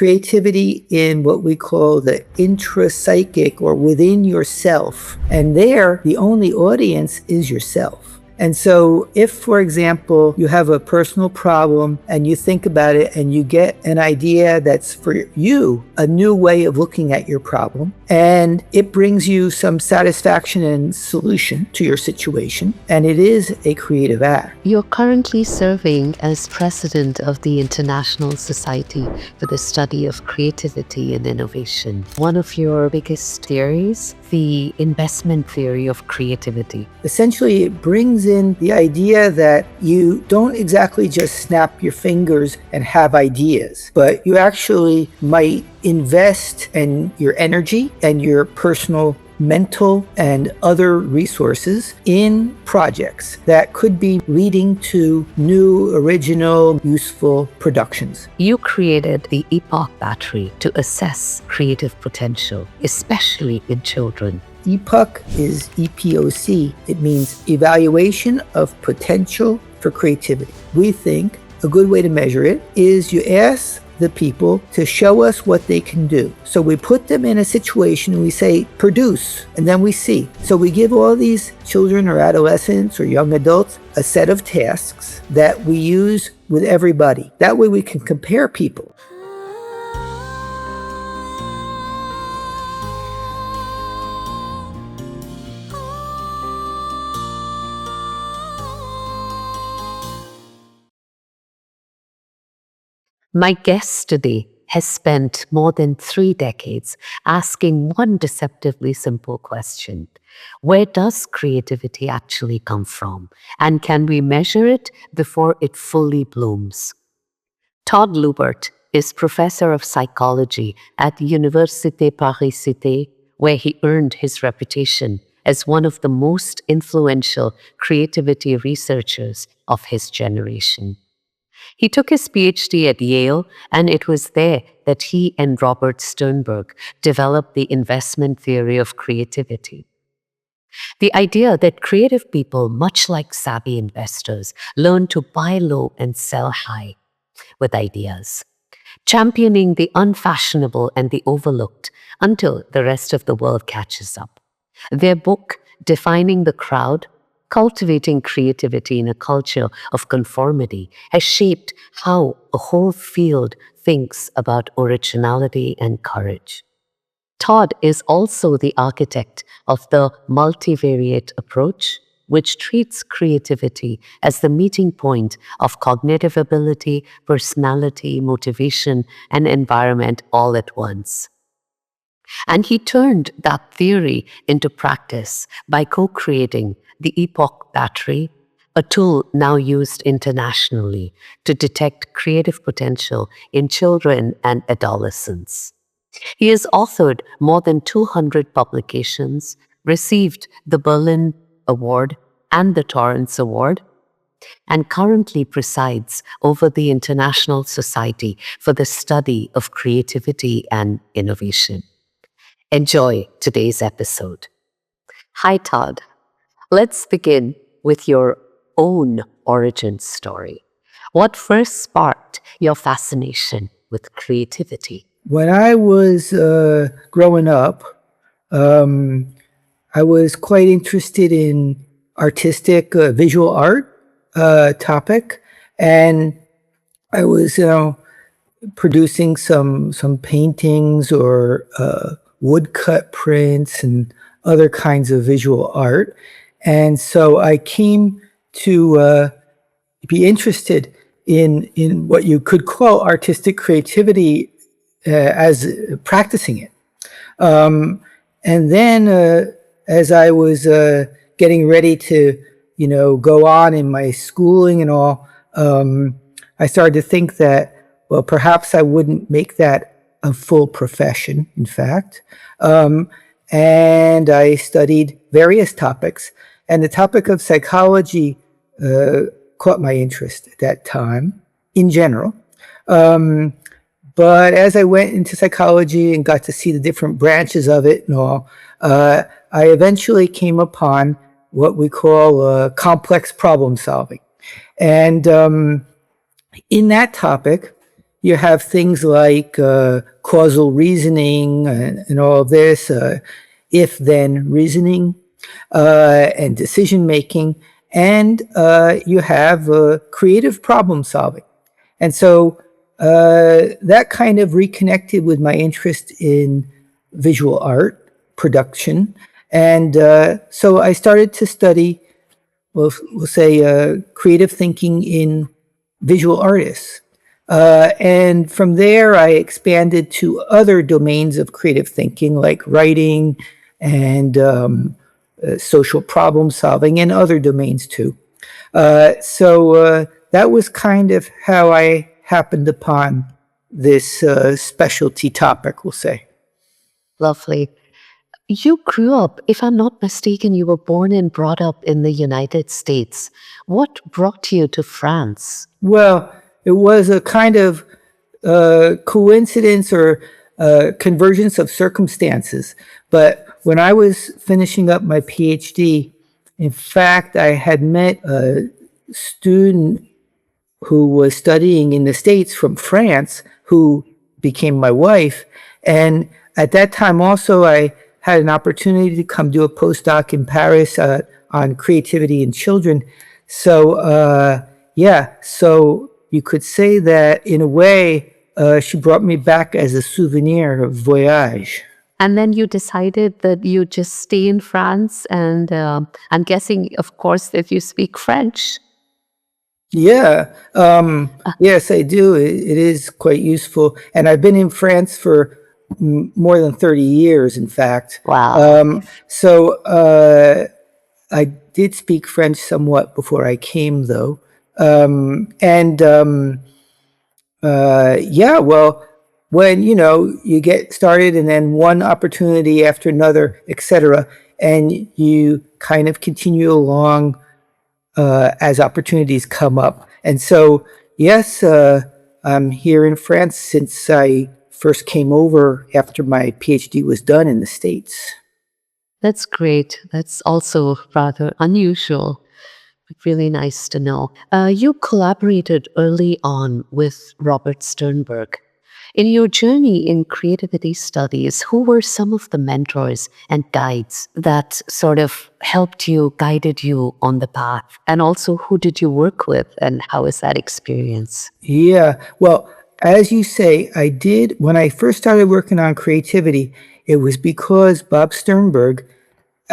creativity in what we call the intrapsychic or within yourself. And there, the only audience is yourself. And so if, for example, you have a personal problem and you think about it and you get an idea that's for you a new way of looking at your problem, and it brings you some satisfaction and solution to your situation, and it is a creative act. You're currently serving as president of the International Society for the Study of Creativity and Innovation. One of your biggest theories, the investment theory of creativity. Essentially, it brings in the idea that you don't exactly just snap your fingers and have ideas, but you actually might invest in your energy and your personal, mental, and other resources in projects that could be leading to new, original, useful productions. You created the EPoC battery to assess creative potential, especially in children. EPoC is EPoC. It means Evaluation of Potential for Creativity. We think a good way to measure it is you ask the people to show us what they can do. So we put them in a situation and we say, produce, and then we see. So we give all these children or adolescents or young adults a set of tasks that we use with everybody. That way we can compare people. My guest today has spent more than 3 decades asking one deceptively simple question. Where does creativity actually come from? And can we measure it before it fully blooms? Todd Lubart is professor of psychology at Université Paris Cité, where he earned his reputation as one of the most influential creativity researchers of his generation. He took his PhD at Yale, and it was there that he and Robert Sternberg developed the investment theory of creativity. The idea that creative people, much like savvy investors, learn to buy low and sell high with ideas, championing the unfashionable and the overlooked until the rest of the world catches up. Their book, Defining the Crowd, Cultivating Creativity in a Culture of Conformity, has shaped how a whole field thinks about originality and courage. Todd is also the architect of the Multivariate approach, which treats creativity as the meeting point of cognitive ability, personality, motivation, and environment all at once. And he turned that theory into practice by co-creating the EPoC battery, a tool now used internationally to detect creative potential in children and adolescents. He has authored more than 200 publications, received the Berlin Award and the Torrance Award, and currently presides over the International Society for the Study of Creativity and Innovation. Enjoy today's episode. Hi, Todd. Let's begin with your own origin story. What first sparked your fascination with creativity? When I was growing up, I was quite interested in artistic visual art topic, and I was producing some paintings or woodcut prints and other kinds of visual art. And so I came to be interested in what you could call artistic creativity as practicing it. And then as I was getting ready to, go on in my schooling and all, I started to think that, well, perhaps I wouldn't make that a full profession, in fact. And I studied various topics, and the topic of psychology caught my interest at that time, in general. But as I went into psychology and got to see the different branches of it and all, I eventually came upon what we call complex problem solving. And in that topic, you have things like causal reasoning and all of this, if-then reasoning, and decision making, and you have creative problem solving. And so that kind of reconnected with my interest in visual art production. And so I started to study, we'll say, creative thinking in visual artists. And from there, I expanded to other domains of creative thinking, like writing and social problem solving, and other domains too. So that was kind of how I happened upon this specialty topic, we'll say. Lovely. You grew up, if I'm not mistaken, you were born and brought up in the United States. What brought you to France? Well, it was a kind of coincidence or convergence of circumstances. But when I was finishing up my PhD, in fact, I had met a student who was studying in the States from France, who became my wife. And at that time also, I had an opportunity to come do a postdoc in Paris on creativity in children. So, so you could say that in a way, she brought me back as a souvenir of voyage. And then you decided that you just stay in France, and I'm guessing, of course, that you speak French. Yeah, yes, I do. It is quite useful. And I've been in France for more than 30 years, in fact. Wow. So I did speak French somewhat before I came, though. Well, when, you get started and then one opportunity after another, etc., and you kind of continue along as opportunities come up. And so, yes, I'm here in France since I first came over after my PhD was done in the States. That's great. That's also rather unusual, but really nice to know. You collaborated early on with Robert Sternberg. In your journey in creativity studies, who were some of the mentors and guides that sort of helped you, guided you on the path? And also, who did you work with, and how is that experience? Yeah, well, as you say, I did, when I first started working on creativity, it was because Bob Sternberg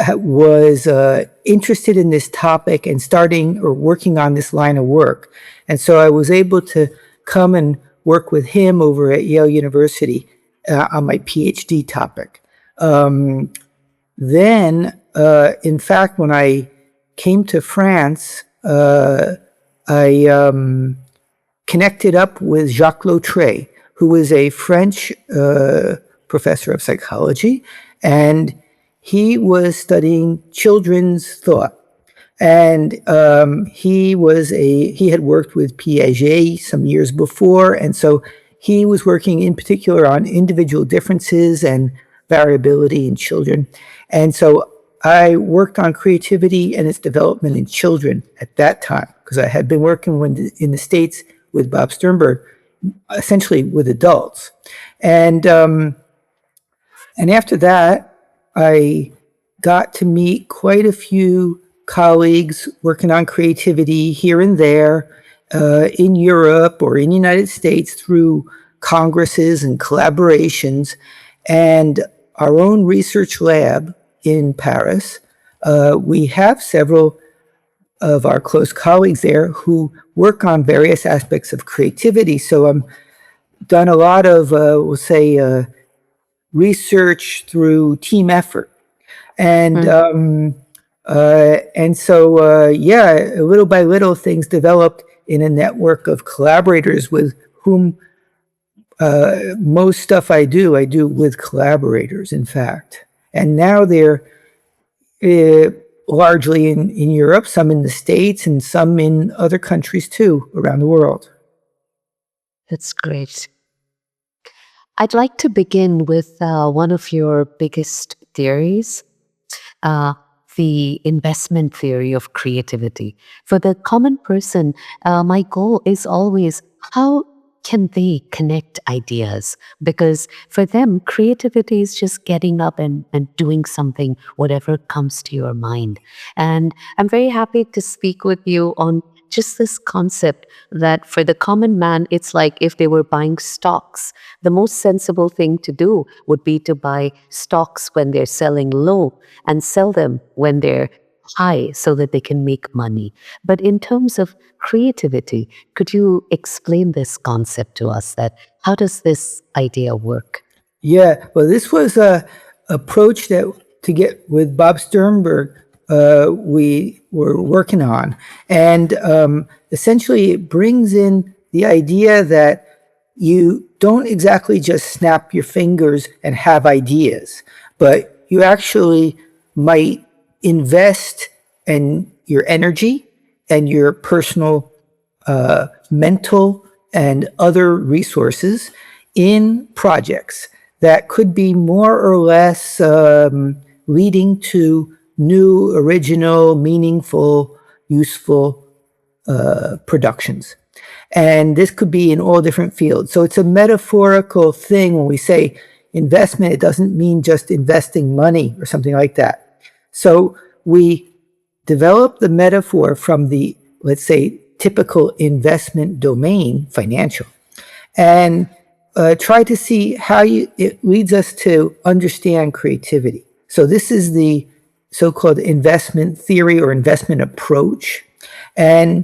was interested in this topic and starting or working on this line of work. And so I was able to come and work with him over at Yale University on my PhD topic. Then, in fact, when I came to France, I connected up with Jacques Lautré, who was a French professor of psychology, and he was studying children's thought. And he had worked with Piaget some years before, and so he was working in particular on individual differences and variability in children. And so I worked on creativity and its development in children at that time, because I had been working in the States with Bob Sternberg, essentially with adults. And after that, I got to meet quite a few colleagues working on creativity here and there in Europe or in the United States through congresses and collaborations, and our own research lab in Paris. We have several of our close colleagues there who work on various aspects of creativity. So I'm done a lot of, we'll say, research through team effort. And so, little by little, things developed in a network of collaborators with whom most stuff I do with collaborators, in fact. And now they're largely in Europe, some in the States, and some in other countries too, around the world. That's great. I'd like to begin with one of your biggest theories, the investment theory of creativity. For the common person, my goal is always, how can they connect ideas? Because for them, creativity is just getting up and doing something, whatever comes to your mind. And I'm very happy to speak with you on just this concept that for the common man, it's like if they were buying stocks, the most sensible thing to do would be to buy stocks when they're selling low and sell them when they're high so that they can make money. But in terms of creativity, could you explain this concept to us, that how does this idea work? Yeah, well, this was a approach that to get with Bob Sternberg we were working on, and essentially it brings in the idea that you don't exactly just snap your fingers and have ideas, but you actually might invest in your energy and your personal mental and other resources in projects that could be more or less leading to new, original, meaningful, useful productions. And this could be in all different fields. So it's a metaphorical thing when we say investment. It doesn't mean just investing money or something like that. So we develop the metaphor from the, let's say, typical investment domain, financial, and try to see how it leads us to understand creativity. So this is the so-called investment theory or investment approach. And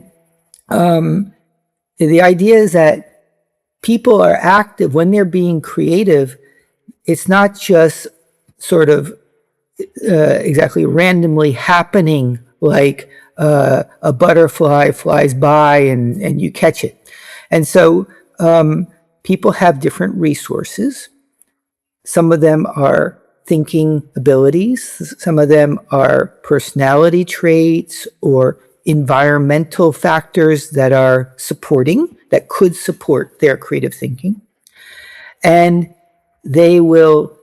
the idea is that people are active when they're being creative. It's not just sort of exactly randomly happening, like a butterfly flies by and you catch it. And so people have different resources. Some of them are thinking abilities. Some of them are personality traits or environmental factors that are supporting, that could support their creative thinking. And they will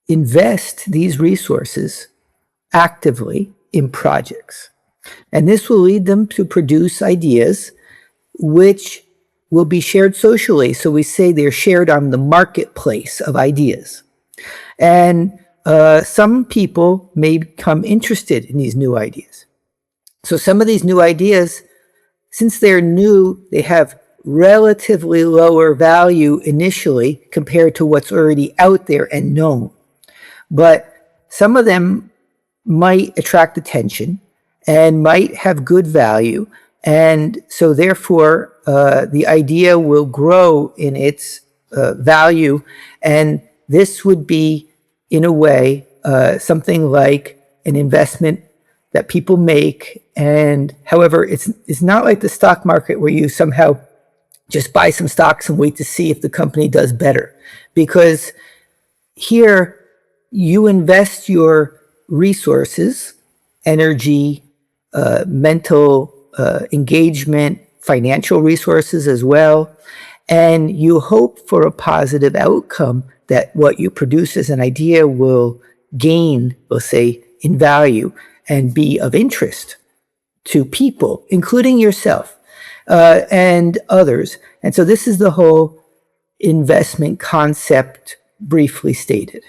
invest these resources actively in projects. And this will lead them to produce ideas which will be shared socially. So we say they're shared on the marketplace of ideas. And some people may become interested in these new ideas. So some of these new ideas, since they're new, they have relatively lower value initially compared to what's already out there and known. But some of them might attract attention and might have good value. And so therefore, the idea will grow in its value. And this would be, in a way, something like an investment that people make. And however, it's not like the stock market where you somehow just buy some stocks and wait to see if the company does better. Because here, you invest your resources, energy, mental engagement, financial resources as well, and you hope for a positive outcome that what you produce as an idea will gain, we'll say, in value and be of interest to people, including yourself and others. And so this is the whole investment concept briefly stated.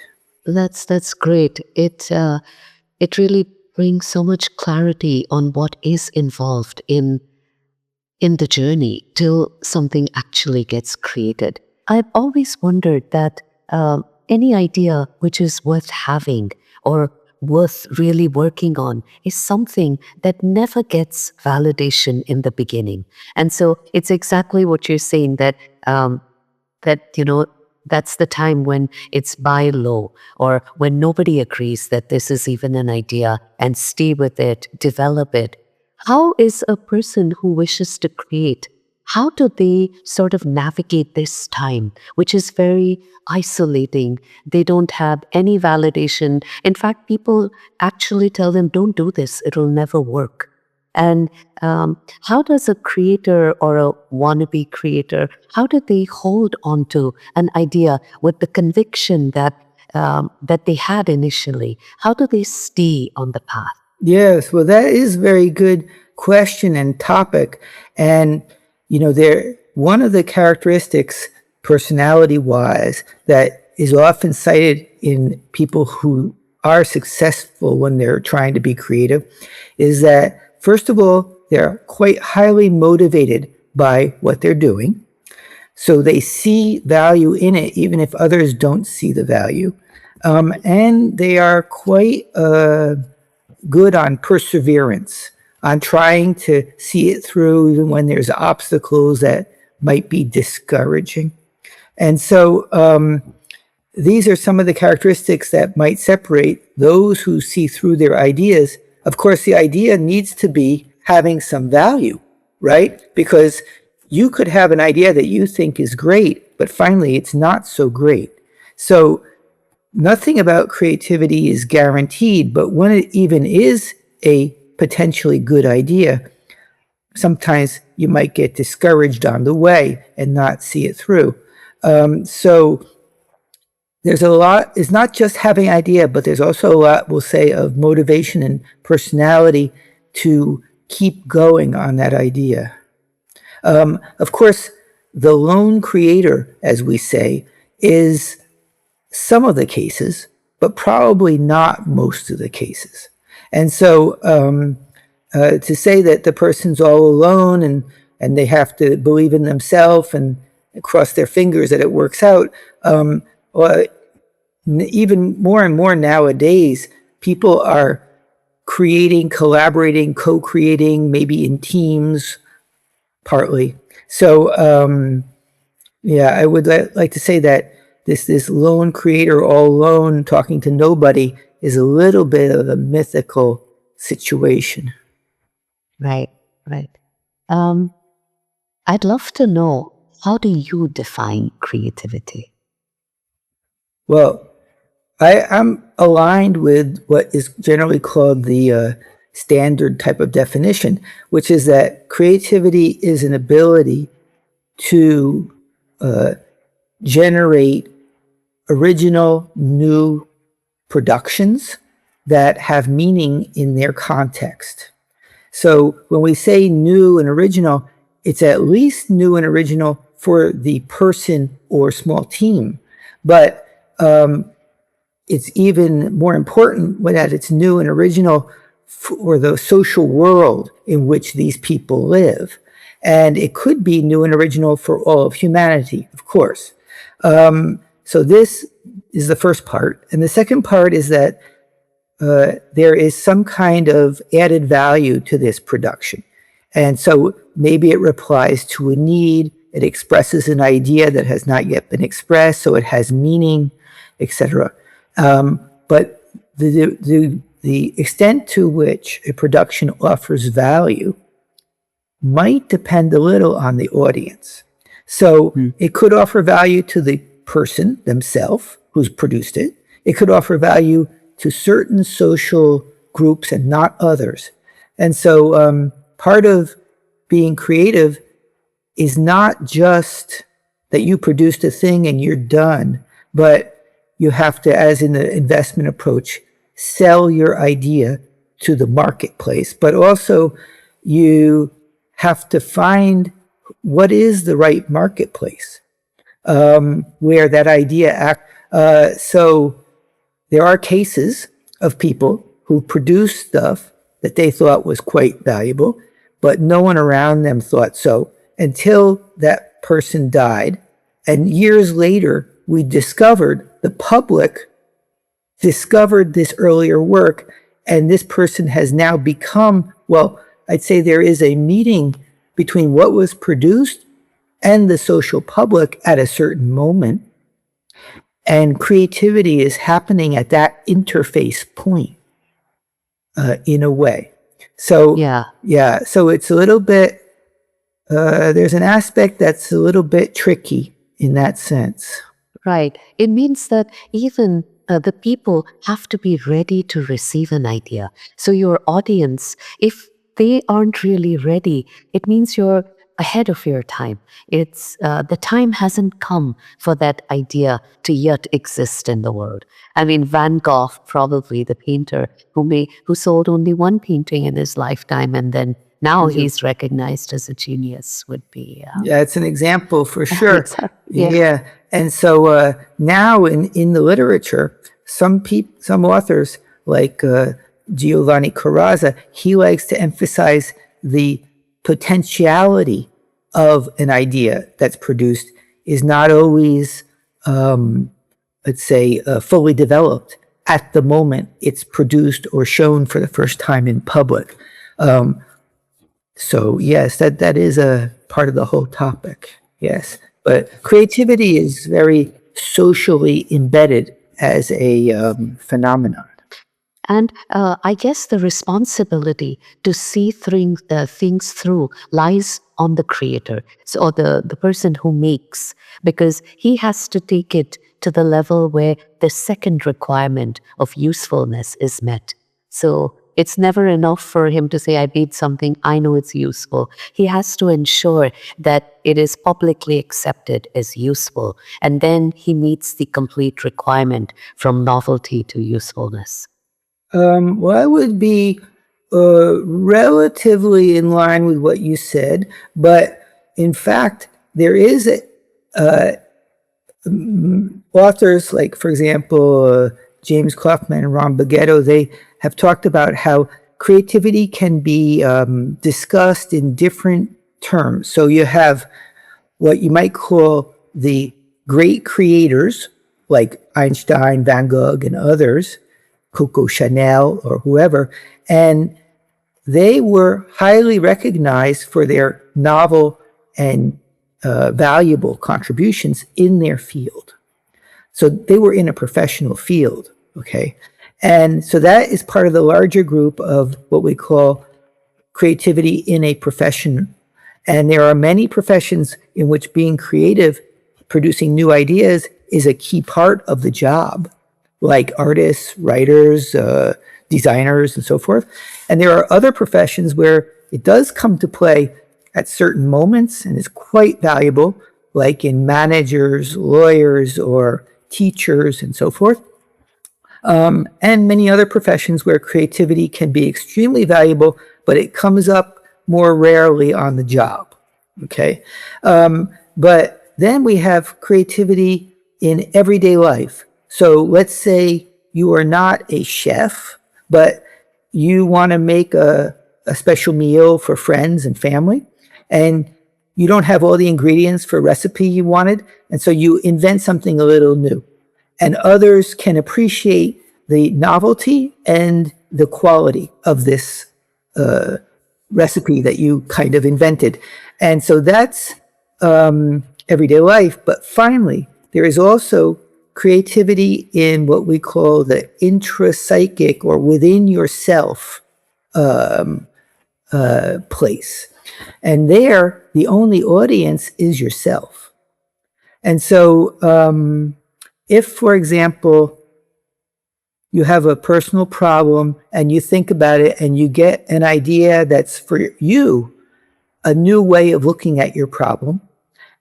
That's great. It really brings so much clarity on what is involved in the journey till something actually gets created. I've always wondered that any idea which is worth having or worth really working on is something that never gets validation in the beginning. And so it's exactly what you're saying, that that's the time when it's buy low, or when nobody agrees that this is even an idea, and stay with it, develop it. How is a person who wishes to create, how do they sort of navigate this time, which is very isolating? They don't have any validation. In fact, people actually tell them, don't do this, it'll never work. And how does a creator or a wannabe creator, how do they hold on to an idea with the conviction that they had initially? How do they stay on the path? Yes, well, that is a very good question and topic. And, one of the characteristics, personality-wise, that is often cited in people who are successful when they're trying to be creative is that, first of all, they're quite highly motivated by what they're doing. So they see value in it, even if others don't see the value. And they are quite good on perseverance, on trying to see it through even when there's obstacles that might be discouraging. And so these are some of the characteristics that might separate those who see through their ideas. Of course, the idea needs to be having some value, right? Because you could have an idea that you think is great, but finally it's not so great. So nothing about creativity is guaranteed, but when it even is a potentially good idea, sometimes you might get discouraged on the way and not see it through. So there's a lot, it's not just having an idea, but there's also a lot, we'll say, of motivation and personality to keep going on that idea. Of course, the lone creator, as we say, is some of the cases, but probably not most of the cases. And so to say that the person's all alone and they have to believe in themselves and cross their fingers that it works out, well, even more and more nowadays, people are creating, collaborating, co-creating, maybe in teams, partly. So, yeah, I would like to say that this lone creator, all alone, talking to nobody, is a little bit of a mythical situation. Right, right. I'd love to know, how do you define creativity? Well, I'm aligned with what is generally called the standard type of definition, which is that creativity is an ability to generate original, new productions that have meaning in their context. So when we say new and original, it's at least new and original for the person or small team, but it's even more important that it's new and original for the social world in which these people live. And it could be new and original for all of humanity, of course. So this is the first part. And the second part is that there is some kind of added value to this production. And so maybe it replies to a need, it expresses an idea that has not yet been expressed, so it has meaning, etc. But the extent to which a production offers value might depend a little on the audience. So it could offer value to the person themselves who's produced it. It could offer value to certain social groups and not others. And so part of being creative is not just that you produced a thing and you're done, but you have to, as in the investment approach, sell your idea to the marketplace, but also you have to find what is the right marketplace where that idea so there are cases of people who produce stuff that they thought was quite valuable, but no one around them thought so until that person died. And years later, we discovered, the public discovered this earlier work, and this person has now become, well, I'd say there is a meeting between what was produced and the social public at a certain moment. And creativity is happening at that interface point in a way. So, yeah, so it's a little bit, there's an aspect that's a little bit tricky in that sense. Right. It means that even the people have to be ready to receive an idea. So your audience, if they aren't really ready, it means you're ahead of your time. It's the time hasn't come for that idea to yet exist in the world. I mean, Van Gogh, probably the painter who sold only one painting in his lifetime and then now he's recognized as a genius would be. Yeah, it's an example for sure. Yeah. Yeah. And so now in the literature, some authors like Giovanni Carrazza, he likes to emphasize the potentiality of an idea that's produced is not always, let's say, fully developed at the moment it's produced or shown for the first time in public. So yes, that is a part of the whole topic. Yes, but creativity is very socially embedded as a phenomenon. And I guess the responsibility to see things through lies on the creator, or the person who makes, because he has to take it to the level where the second requirement of usefulness is met. So it's never enough for him to say, I made something, I know it's useful. He has to ensure that it is publicly accepted as useful, and then he meets the complete requirement from novelty to usefulness. Well, I would be relatively in line with what you said, but in fact, there is authors like, for example, James Kaufman and Ron Baghetto, they have talked about how creativity can be discussed in different terms. So you have what you might call the great creators, like Einstein, Van Gogh, and others, Coco Chanel or whoever, and they were highly recognized for their novel and valuable contributions in their field. So they were in a professional field, okay? And so that is part of the larger group of what we call creativity in a profession. And there are many professions in which being creative, producing new ideas, is a key part of the job, like artists, writers, designers, and so forth. And there are other professions where it does come to play at certain moments and is quite valuable, like in managers, lawyers, or teachers, and so forth. And many other professions where creativity can be extremely valuable, but it comes up more rarely on the job, okay? But then we have creativity in everyday life. So let's say you are not a chef, but you want to make a special meal for friends and family, and you don't have all the ingredients for a recipe you wanted, and so you invent something a little new. And others can appreciate the novelty and the quality of this recipe that you kind of invented. And so that's everyday life. But finally, there is also creativity in what we call the intrapsychic or within yourself place. And there, the only audience is yourself. And so if, for example, you have a personal problem and you think about it and you get an idea that's for you, a new way of looking at your problem,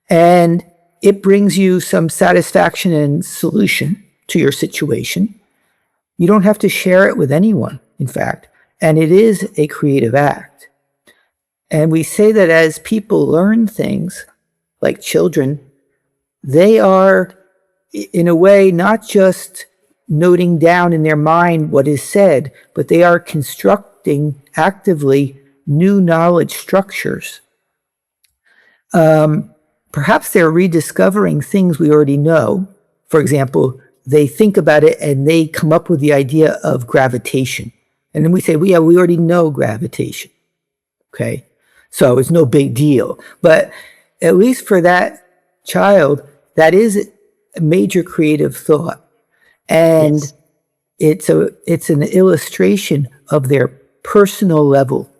and it brings you some satisfaction and solution to your situation, you don't have to share it with anyone, in fact, and it is a creative act. And we say that as people learn things, like children, they are, in a way, not just noting down in their mind what is said, but they are constructing actively new knowledge structures. Perhaps they're rediscovering things we already know. For example, they think about it and they come up with the idea of gravitation. And then we say, well, yeah, we already know gravitation. Okay, so it's no big deal. But at least for that child, that is a major creative thought. And yes, it's an illustration of their personal level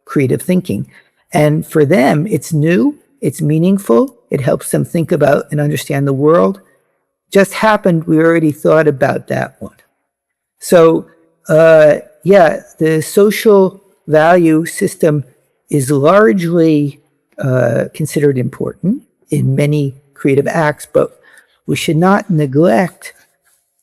creative thinking. And for them, it's new, it's meaningful, it helps them think about and understand the world. Just happened, we already thought about that one. So, yeah, the social value system is largely considered important in many creative acts, but we should not neglect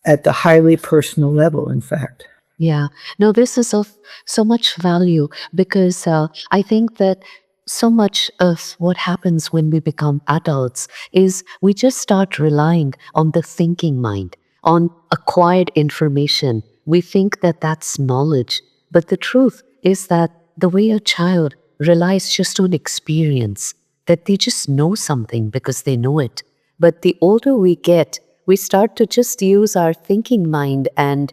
at the highly personal level, in fact. Yeah. No, this is of so much value because I think that so much of what happens when we become adults is we just start relying on the thinking mind, on acquired information. We think that that's knowledge. But the truth is that the way a child relies just on experience, that they just know something because they know it. But the older we get, we start to just use our thinking mind and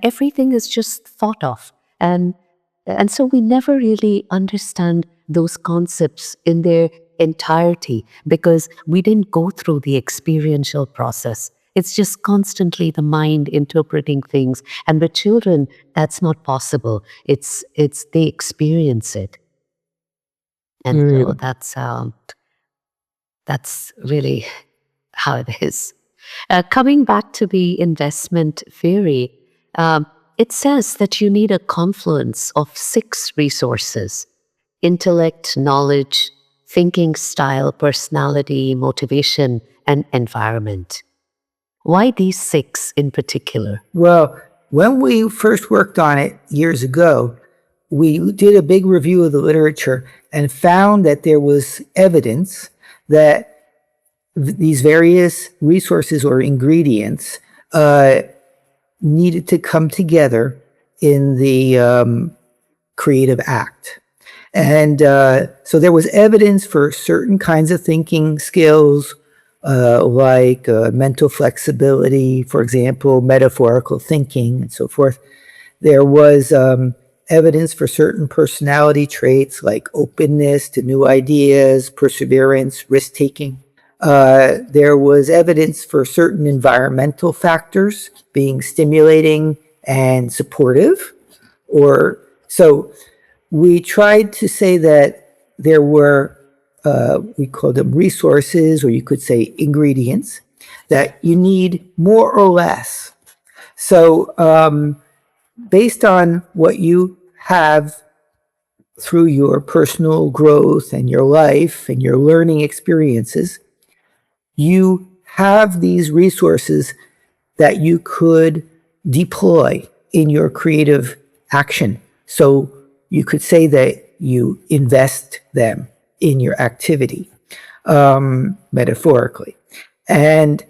everything is just thought of. And so we never really understand those concepts in their entirety because we didn't go through the experiential process. It's just constantly the mind interpreting things. And with children, that's not possible. It's they experience it. And so that's really how it is. Coming back to the investment theory, it says that you need a confluence of 6 resources: intellect, knowledge, thinking style, personality, motivation, and environment. Why these 6 in particular? Well, when we first worked on it years ago, we did a big review of the literature and found that there was evidence that these various resources or ingredients needed to come together in the creative act. And so there was evidence for certain kinds of thinking skills, like mental flexibility, for example, metaphorical thinking, and so forth. There was evidence for certain personality traits like openness to new ideas, perseverance, risk-taking. There was evidence for certain environmental factors being stimulating and supportive. So we tried to say that there were, we call them resources, or you could say ingredients, that you need more or less. So based on what you have through your personal growth and your life and your learning experiences, you have these resources that you could deploy in your creative action. So you could say that you invest them in your activity, metaphorically. And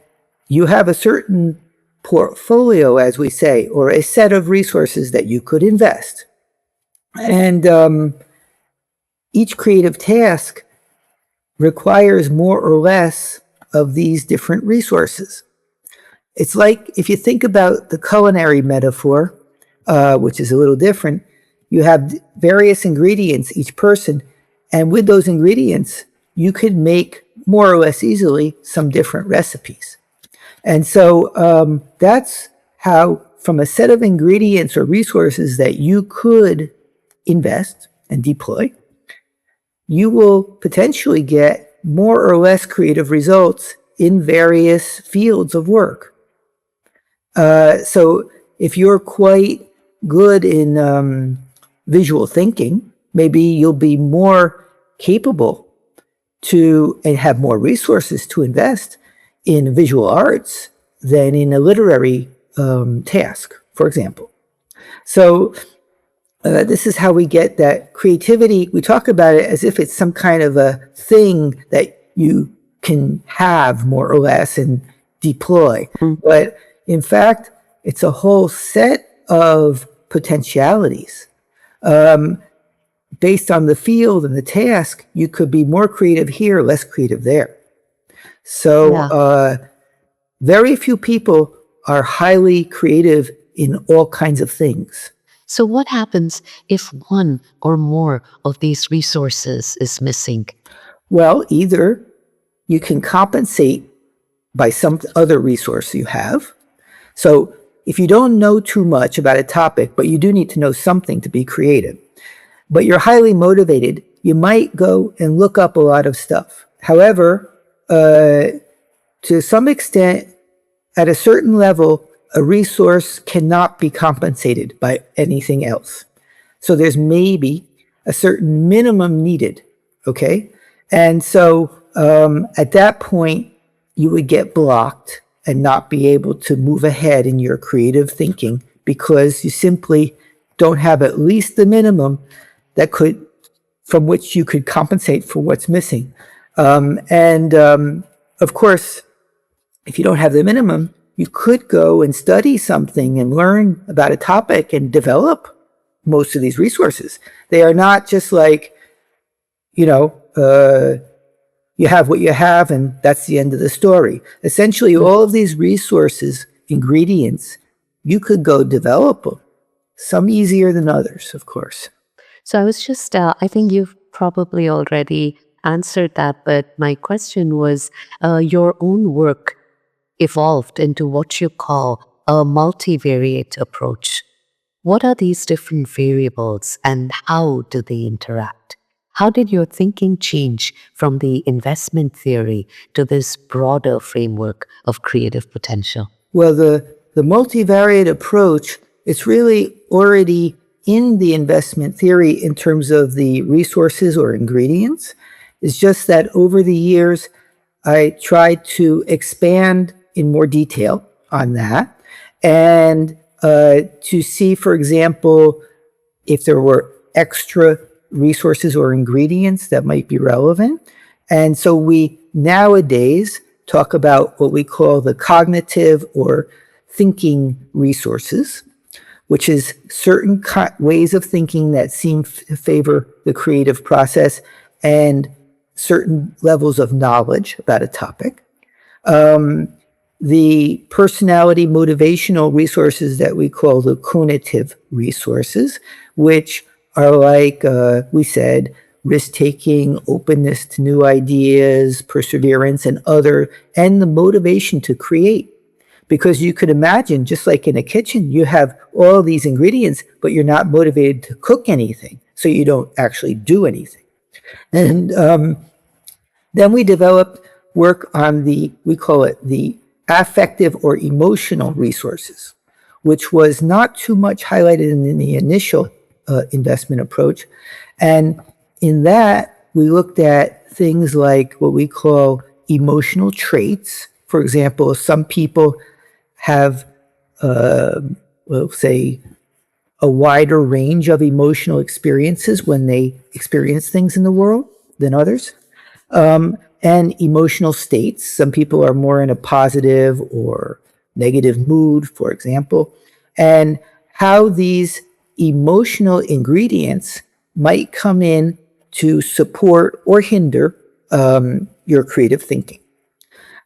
you have a certain portfolio, as we say, or a set of resources that you could invest. And each creative task requires more or less of these different resources. It's like if you think about the culinary metaphor, which is a little different, you have various ingredients, each person, and with those ingredients, you could make more or less easily some different recipes. And so that's how, from a set of ingredients or resources that you could invest and deploy, you will potentially get more or less creative results in various fields of work. So if you're quite good in visual thinking, maybe you'll be more capable to and have more resources to invest in visual arts than in a literary task, for example. So this is how we get that creativity. We talk about it as if it's some kind of a thing that you can have more or less and deploy. But in fact, it's a whole set of potentialities. Based on the field and the task, you could be more creative here, less creative there. So very few people are highly creative in all kinds of things. So what happens if one or more of these resources is missing? Well, either you can compensate by some other resource you have. So if you don't know too much about a topic, but you do need to know something to be creative, but you're highly motivated, you might go and look up a lot of stuff. However, to some extent, at a certain level, a resource cannot be compensated by anything else. So there's maybe a certain minimum needed, okay? And so at that point, you would get blocked and not be able to move ahead in your creative thinking because you simply don't have at least the minimum from which you could compensate for what's missing. Of course, if you don't have the minimum, you could go and study something and learn about a topic and develop most of these resources. They are not just like, you have what you have and that's the end of the story. Essentially, all of these resources, ingredients, you could go develop them. Some easier than others, of course. So I was just, I think you've probably already answered that, but my question was, your own work evolved into what you call a multivariate approach. What are these different variables and how do they interact? How did your thinking change from the investment theory to this broader framework of creative potential? Well, the multivariate approach, it's really already in the investment theory in terms of the resources or ingredients. It's just that over the years, I tried to expand in more detail on that and to see, for example, if there were extra resources or ingredients that might be relevant. And so we nowadays talk about what we call the cognitive or thinking resources, which is certain ways of thinking that seem to favor the creative process and certain levels of knowledge about a topic. The personality motivational resources that we call the cognitive resources, which are like we said, risk-taking, openness to new ideas, perseverance, and the motivation to create. Because you could imagine, just like in a kitchen, you have all these ingredients, but you're not motivated to cook anything, so you don't actually do anything. And then we developed work on we call it the affective or emotional resources, which was not too much highlighted in the initial investment approach. And in that, we looked at things like what we call emotional traits. For example, some people have, we'll say, a wider range of emotional experiences when they experience things in the world than others. And emotional states. Some people are more in a positive or negative mood, for example. And how these emotional ingredients might come in to support or hinder your creative thinking.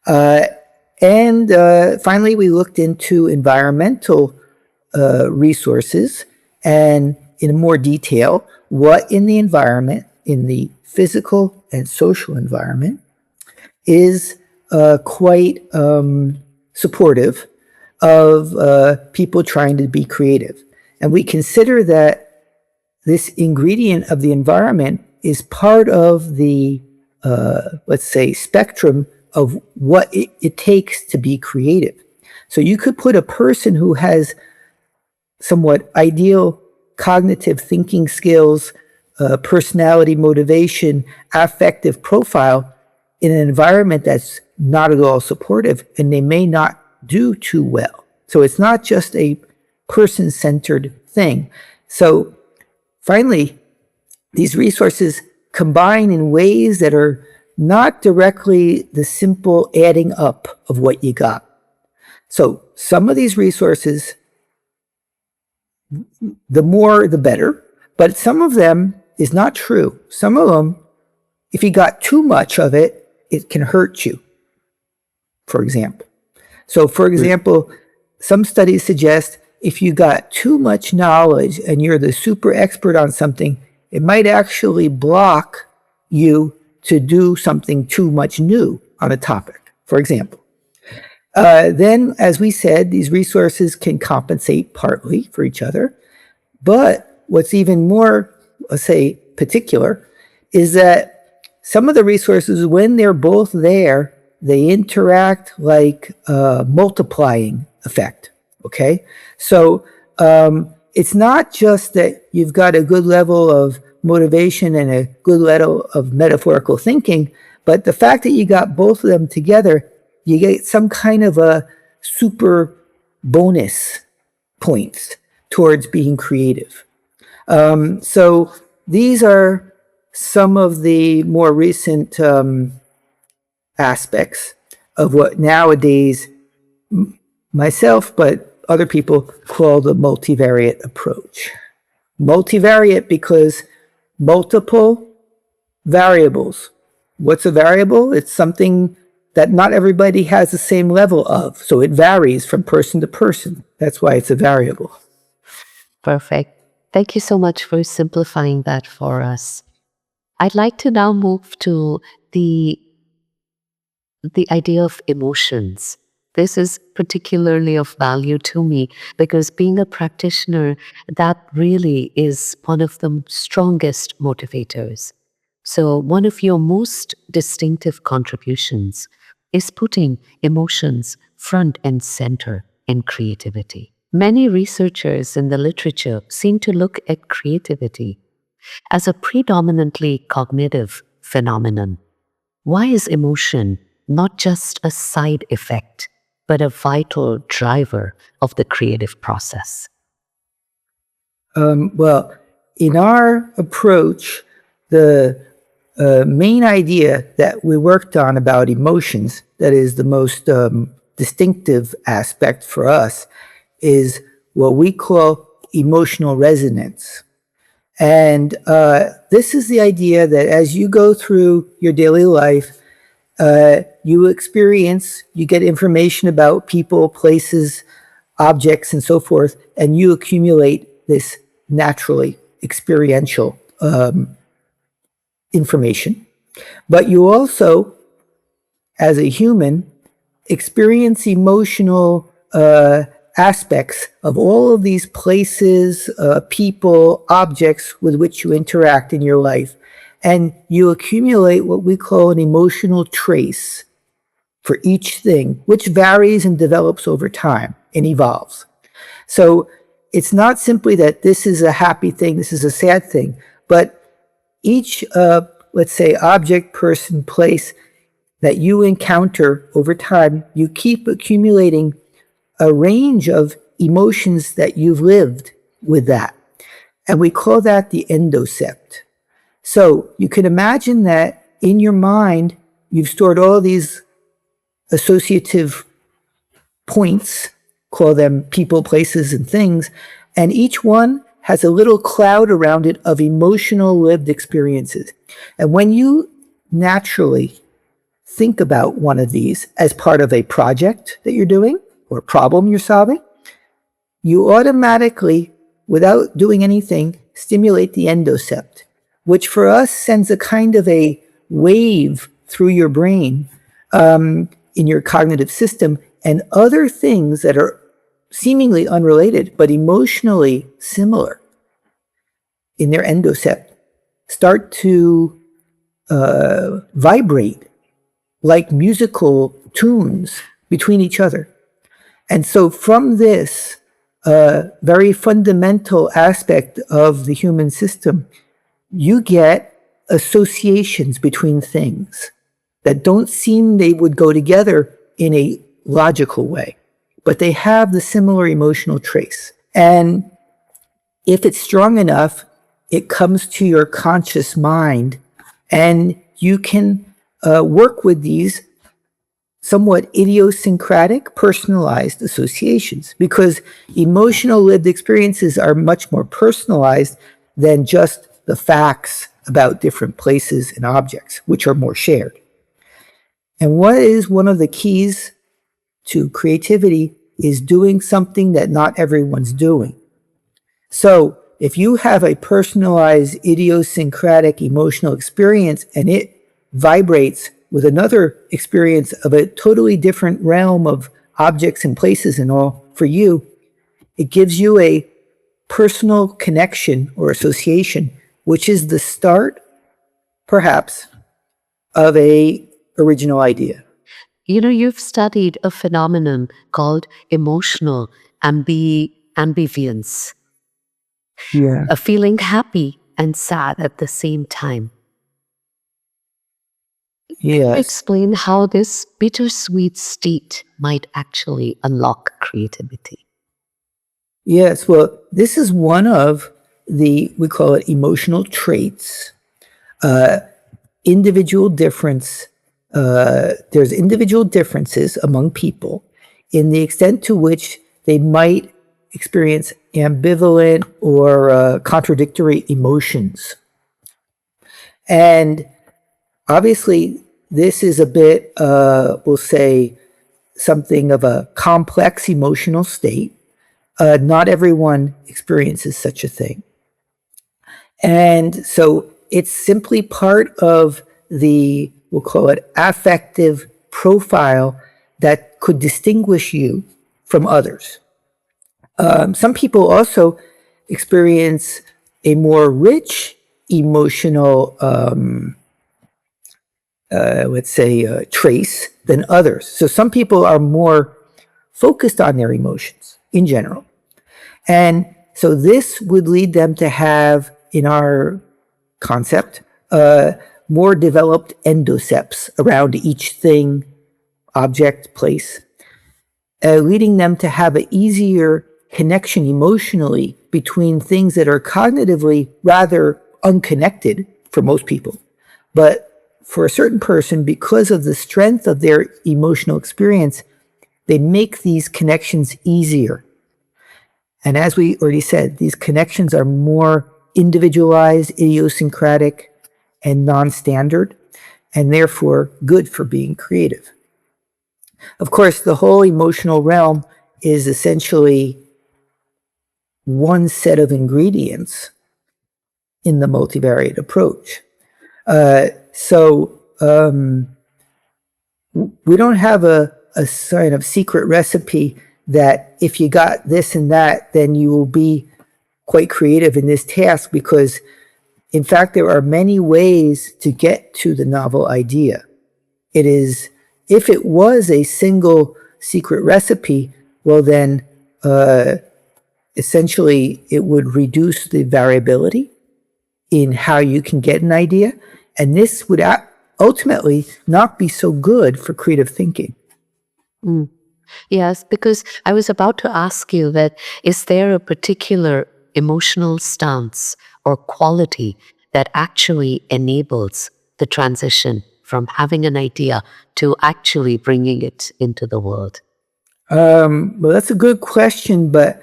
Finally, we looked into environmental resources and in more detail, what in the environment, in the physical and social environment, is quite supportive of people trying to be creative. And we consider that this ingredient of the environment is part of the, let's say, spectrum of what it takes to be creative. So you could put a person who has somewhat ideal cognitive thinking skills, personality, motivation, affective profile in an environment that's not at all supportive, and they may not do too well. So it's not just a person-centered thing. So finally, these resources combine in ways that are not directly the simple adding up of what you got. So some of these resources, the more the better, but some of them is not true. Some of them, if you got too much of it, it can hurt you, for example. So, for example, some studies suggest if you got too much knowledge and you're the super expert on something, it might actually block you to do something too much new on a topic, for example. Then, as we said, these resources can compensate partly for each other. But what's even more, let's say, particular is that some of the resources, when they're both there, they interact like a multiplying effect, okay? So it's not just that you've got a good level of motivation and a good level of metaphorical thinking, but the fact that you got both of them together, you get some kind of a super bonus points towards being creative. So these are some of the more recent aspects of what nowadays myself, but other people call the multivariate approach. Multivariate because multiple variables. What's a variable? It's something that not everybody has the same level of, so it varies from person to person. That's why it's a variable. Perfect. Thank you so much for simplifying that for us. I'd like to now move to the idea of emotions. This is particularly of value to me because being a practitioner, that really is one of the strongest motivators. So one of your most distinctive contributions is putting emotions front and center in creativity. Many researchers in the literature seem to look at creativity as a predominantly cognitive phenomenon. Why is emotion not just a side effect, but a vital driver of the creative process? Well, in our approach, the main idea that we worked on about emotions, that is the most distinctive aspect for us, is what we call emotional resonance. And this is the idea that as you go through your daily life, you get information about people, places, objects, and so forth, and you accumulate this naturally experiential information. But you also, as a human, experience emotional aspects of all of these places, people, objects with which you interact in your life. And you accumulate what we call an emotional trace for each thing, which varies and develops over time and evolves. So it's not simply that this is a happy thing, this is a sad thing, but each, let's say, object, person, place that you encounter over time, you keep accumulating a range of emotions that you've lived with that. And we call that the endocept. So you can imagine that in your mind, you've stored all these associative points, call them people, places, and things, and each one has a little cloud around it of emotional lived experiences. And when you naturally think about one of these as part of a project that you're doing or problem you're solving, you automatically, without doing anything, stimulate the endocept, which for us sends a kind of a wave through your brain in your cognitive system, and other things that are seemingly unrelated but emotionally similar in their endocept start to vibrate like musical tunes between each other. And so from this very fundamental aspect of the human system, you get associations between things that don't seem they would go together in a logical way, but they have the similar emotional trace. And if it's strong enough, it comes to your conscious mind, and you can work with these somewhat idiosyncratic, personalized associations, because emotional lived experiences are much more personalized than just the facts about different places and objects, which are more shared. And what is one of the keys to creativity is doing something that not everyone's doing. So if you have a personalized, idiosyncratic emotional experience and it vibrates with another experience of a totally different realm of objects and places and all for you, it gives you a personal connection or association, which is the start, perhaps, of a original idea. You know, you've studied a phenomenon called emotional ambivalence, Yeah. a feeling happy and sad at the same time. Yes. Explain how this bittersweet state might actually unlock creativity. Yes, well, this is one of we call it emotional traits. Individual difference, there's individual differences among people in the extent to which they might experience ambivalent or contradictory emotions. And obviously, this is a bit, we'll say, something of a complex emotional state. Not everyone experiences such a thing. And so it's simply part of we'll call it affective profile that could distinguish you from others. Some people also experience a more rich emotional, let's say, trace than others. So some people are more focused on their emotions in general. And so this would lead them to have, in our concept, more developed endoceps around each thing, object, place, leading them to have an easier connection emotionally between things that are cognitively rather unconnected for most people. But for a certain person, because of the strength of their emotional experience, they make these connections easier. And as we already said, these connections are more individualized, idiosyncratic, and non-standard, and therefore good for being creative. Of course, the whole emotional realm is essentially one set of ingredients in the multivariate approach. So we don't have a kind of secret recipe that if you got this and that, then you will be quite creative in this task, because in fact, there are many ways to get to the novel idea. It is, if it was a single secret recipe, well then, essentially it would reduce the variability in how you can get an idea. And this would ultimately not be so good for creative thinking. Mm. Yes, because I was about to ask you that is there a particular emotional stance or quality that actually enables the transition from having an idea to actually bringing it into the world? Well, that's a good question, but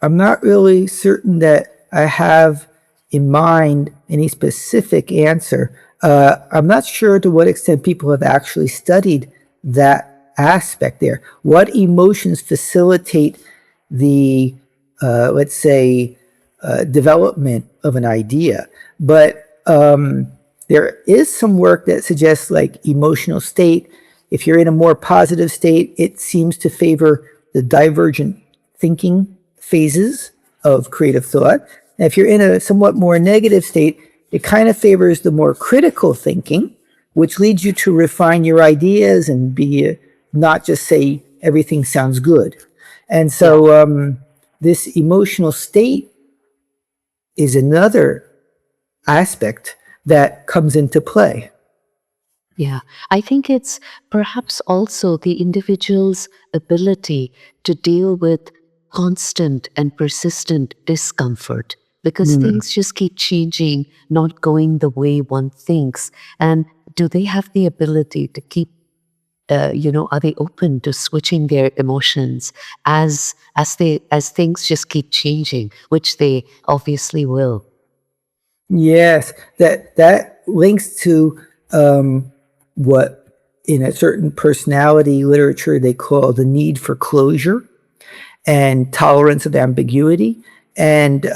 I'm not really certain that I have in mind any specific answer. I'm not sure to what extent people have actually studied that aspect there. What emotions facilitate the, let's say, development of an idea? But there is some work that suggests like emotional state. If you're in a more positive state, it seems to favor the divergent thinking phases of creative thought. And if you're in a somewhat more negative state, it kind of favors the more critical thinking, which leads you to refine your ideas and be not just say everything sounds good. And so this emotional state is another aspect that comes into play. Yeah, I think it's perhaps also the individual's ability to deal with constant and persistent discomfort because things just keep changing, not going the way one thinks. And do they have the ability to keep, are they open to switching their emotions as things just keep changing, which they obviously will? Yes, that links to what in a certain personality literature they call the need for closure and tolerance of ambiguity. And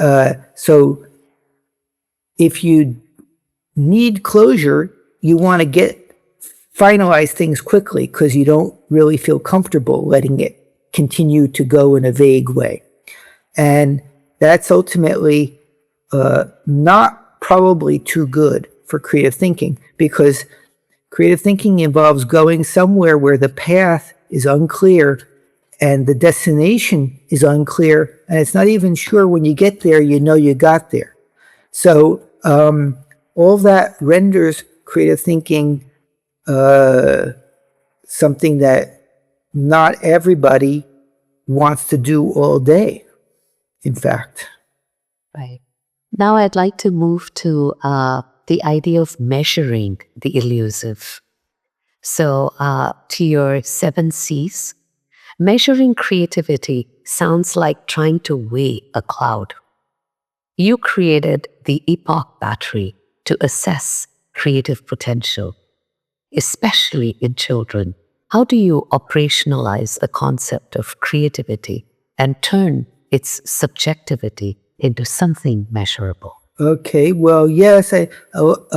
so if you need closure, you want to finalize things quickly because you don't really feel comfortable letting it continue to go in a vague way. And that's ultimately not probably too good for creative thinking, because creative thinking involves going somewhere where the path is unclear and the destination is unclear, and it's not even sure when you get there, you know you got there. So all that renders creative thinking something that not everybody wants to do all day. in fact. Right. Now I'd like to move to the idea of measuring the elusive. So to your 7 Cs, measuring creativity sounds like trying to weigh a cloud. You created the EPoC battery to assess creative potential, especially in children. How do you operationalize the concept of creativity and turn its subjectivity into something measurable? Okay, well, yes, a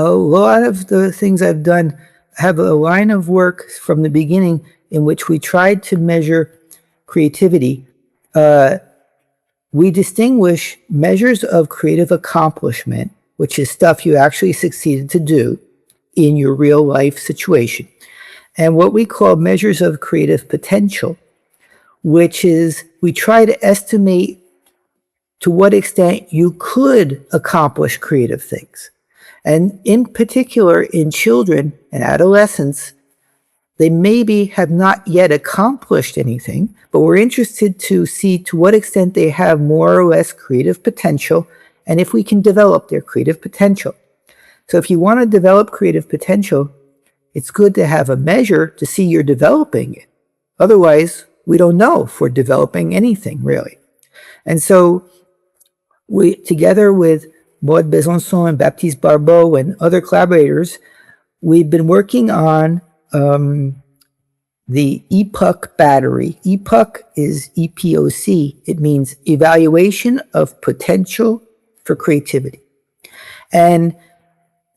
lot of the things I've done have a line of work from the beginning in which we tried to measure creativity. We distinguish measures of creative accomplishment, which is stuff you actually succeeded to do in your real life situation, and what we call measures of creative potential, which is we try to estimate to what extent you could accomplish creative things. And in particular, in children and adolescents, they maybe have not yet accomplished anything, but we're interested to see to what extent they have more or less creative potential and if we can develop their creative potential. So if you want to develop creative potential, it's good to have a measure to see you're developing it. Otherwise, we don't know if we're developing anything, really. And so we, together with Maud Besançon and Baptiste Barbeau and other collaborators, we've been working on the EPoC battery. EPoC is EPoC. It means Evaluation of Potential for Creativity. And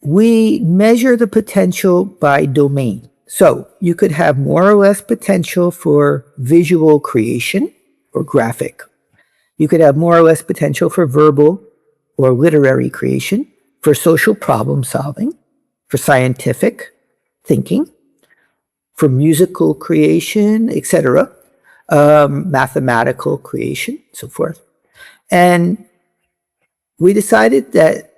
we measure the potential by domain. So you could have more or less potential for visual creation or graphic. You could have more or less potential for verbal or literary creation, for social problem solving, for scientific thinking, for musical creation, etc., mathematical creation, so forth. And we decided that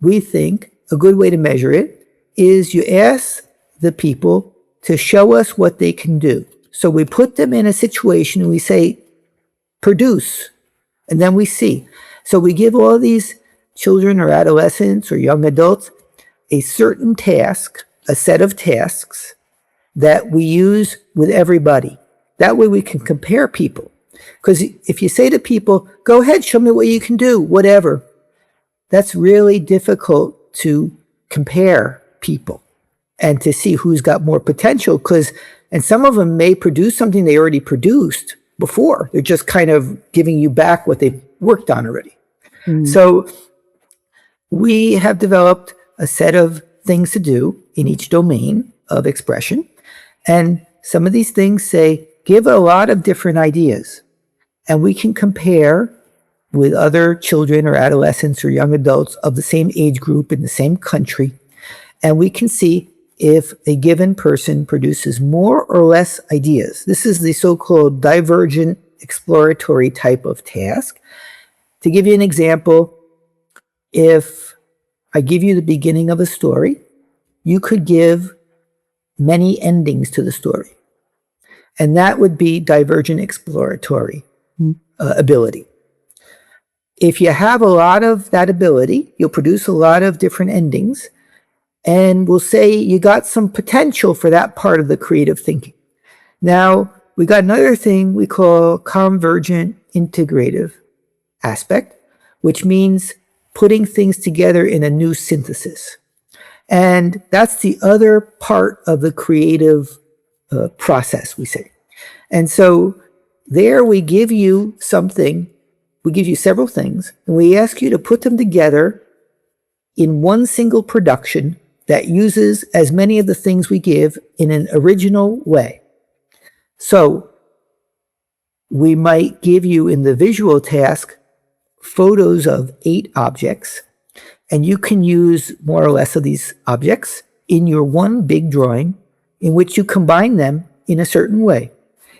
we think a good way to measure it is you ask the people to show us what they can do. So we put them in a situation and we say, produce, and then we see. So we give all these children or adolescents or young adults a certain task, a set of tasks that we use with everybody. That way we can compare people. Because if you say to people, go ahead, show me what you can do, whatever, that's really difficult to compare people and to see who's got more potential. And some of them may produce something they already produced before. They're just kind of giving you back what they've worked on already. So we have developed a set of things to do in each domain of expression. And some of these things say, give a lot of different ideas. And we can compare with other children or adolescents or young adults of the same age group in the same country. And we can see if a given person produces more or less ideas. This is the so-called divergent exploratory type of task. To give you an example, if I give you the beginning of a story, you could give many endings to the story. And that would be divergent exploratory ability. If you have a lot of that ability, you'll produce a lot of different endings, and we'll say you got some potential for that part of the creative thinking. Now, we got another thing we call convergent integrative aspect, which means putting things together in a new synthesis. And that's the other part of the creative process, we say. And so there we give you something, we give you several things, and we ask you to put them together in one single production that uses as many of the things we give in an original way. So we might give you in the visual task photos of 8 objects, and you can use more or less of these objects in your one big drawing in which you combine them in a certain way.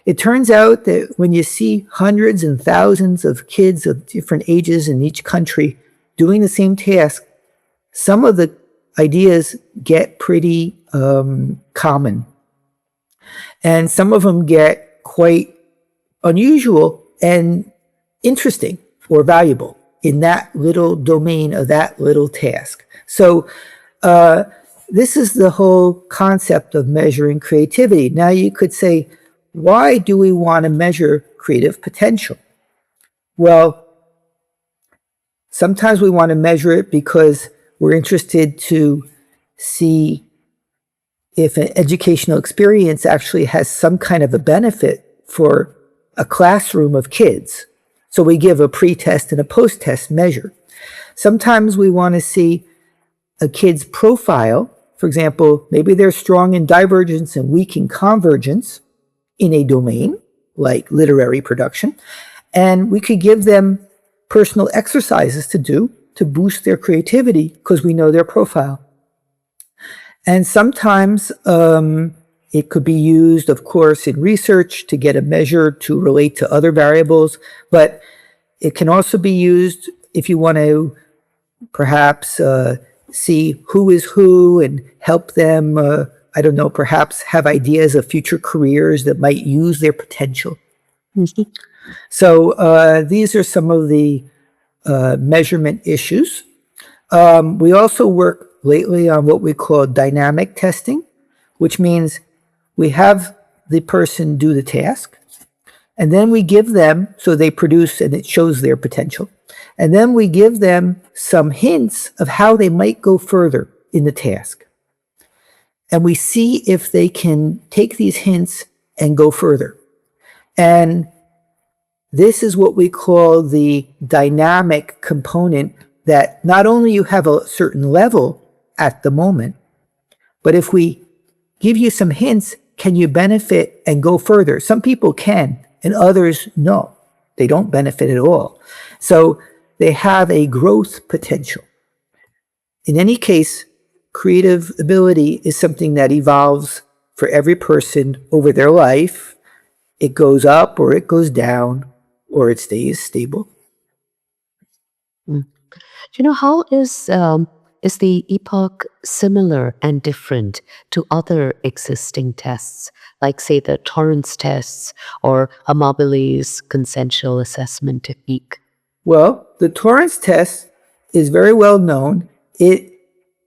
It turns out that when you see hundreds and thousands of kids of different ages in each country doing the same task, some of the ideas get pretty common. And some of them get quite unusual and interesting. or valuable in that little domain of that little task. So this is the whole concept of measuring creativity. Now you could say, why do we want to measure creative potential? Well, sometimes we want to measure it because we're interested to see if an educational experience actually has some kind of a benefit for a classroom of kids. So we give a pre-test and a post-test measure. Sometimes we want to see a kid's profile. For example, maybe they're strong in divergence and weak in convergence in a domain, like literary production. And we could give them personal exercises to do to boost their creativity because we know their profile. And sometimes it could be used, of course, in research to get a measure to relate to other variables, but it can also be used if you want to perhaps see who is who and help them, I don't know, perhaps have ideas of future careers that might use their potential. So these are some of the measurement issues. We also work lately on what we call dynamic testing, which means we have the person do the task, and then we give them, so they produce and it shows their potential. And then we give them some hints of how they might go further in the task. And we see if they can take these hints and go further. And this is what we call the dynamic component, that not only you have a certain level at the moment, but if we give you some hints, can you benefit and go further? Some people can, and others no. They don't benefit at all. So they have a growth potential. In any case, creative ability is something that evolves for every person over their life. It goes up or it goes down or it stays stable. How is the EPoC similar and different to other existing tests, like, say, the Torrance tests or Amabile's consensual assessment technique? Well, the Torrance test is very well known. It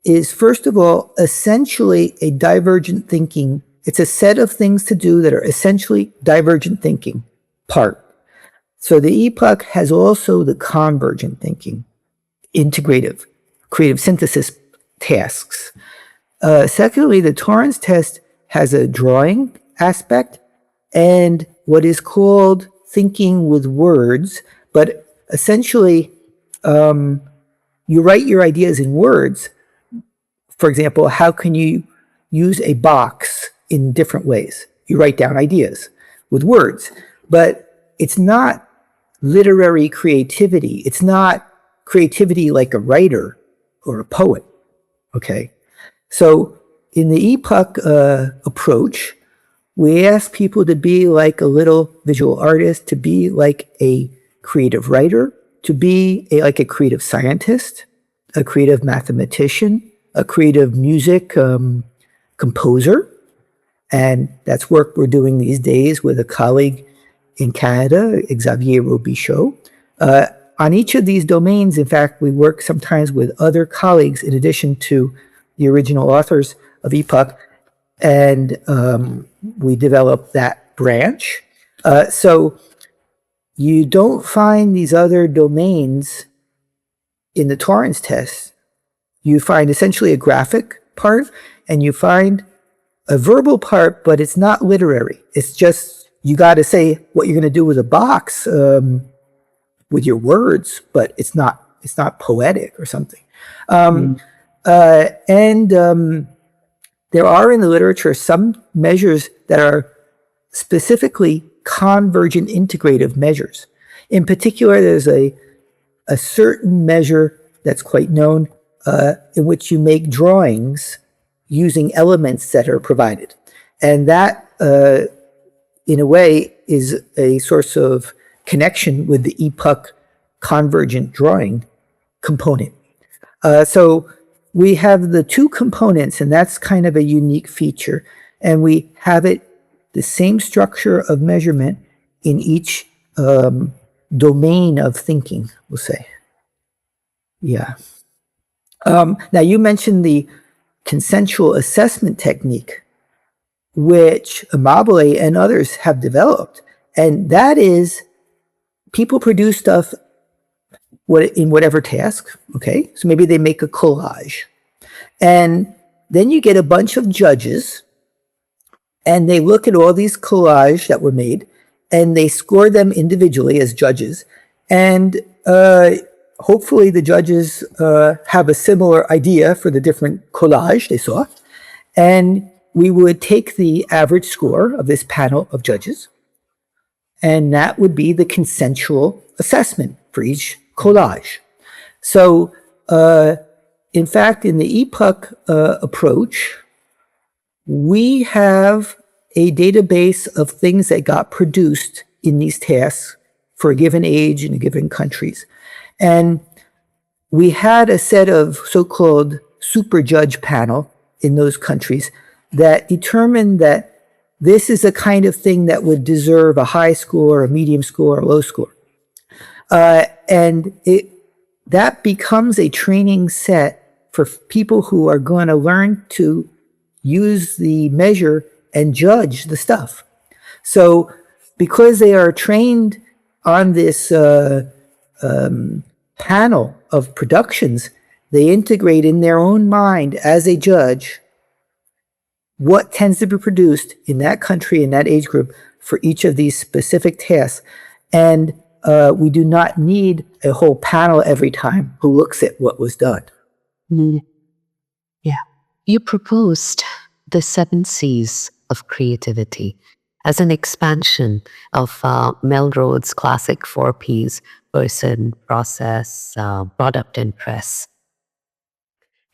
is, first of all, essentially a divergent thinking. It's a set of things to do that are essentially divergent thinking part. So the EPoC has also the convergent thinking, integrative, creative synthesis tasks. Secondly, the Torrance test has a drawing aspect and what is called thinking with words, but essentially you write your ideas in words. For example, how can you use a box in different ways? You write down ideas with words, but it's not literary creativity. It's not creativity like a writer or a poet, okay? So in the EPoC approach, we ask people to be like a little visual artist, to be like a creative writer, to be like a creative scientist, a creative mathematician, a creative music composer. And that's work we're doing these days with a colleague in Canada, Xavier Robichaud. On each of these domains, in fact, we work sometimes with other colleagues in addition to the original authors of EPoC, and we develop that branch. So you don't find these other domains in the Torrance test. You find essentially a graphic part, and you find a verbal part, but it's not literary. It's just, you got to say what you're going to do with a box with your words, but it's not poetic or something. There are in the literature some measures that are specifically convergent integrative measures. In particular, there's a certain measure that's quite known in which you make drawings using elements that are provided. And that, in a way, is a source of connection with the EPoC convergent drawing component. So we have the two components, and that's kind of a unique feature. And we have it, the same structure of measurement in each domain of thinking, we'll say. Yeah. Now, you mentioned the consensual assessment technique, which Amabile and others have developed. And that is, people produce stuff in whatever task, okay? So maybe they make a collage. And then you get a bunch of judges, and they look at all these collages that were made, and they score them individually as judges. And hopefully the judges have a similar idea for the different collage they saw. And we would take the average score of this panel of judges, and that would be the consensual assessment for each collage. So, in fact, in the EPoC approach, we have a database of things that got produced in these tasks for a given age in a given countries. And we had a set of so-called super judge panel in those countries that determined that this is a kind of thing that would deserve a high score, a medium score, or a low score. And that becomes a training set for people who are going to learn to use the measure and judge the stuff. So because they are trained on this panel of productions, they integrate in their own mind as a judge what tends to be produced in that country, in that age group, for each of these specific tasks. And we do not need a whole panel every time who looks at what was done. Mm. Yeah. You proposed the 7 C's of creativity as an expansion of Melrose's classic 4 Ps: person, process, product, and press.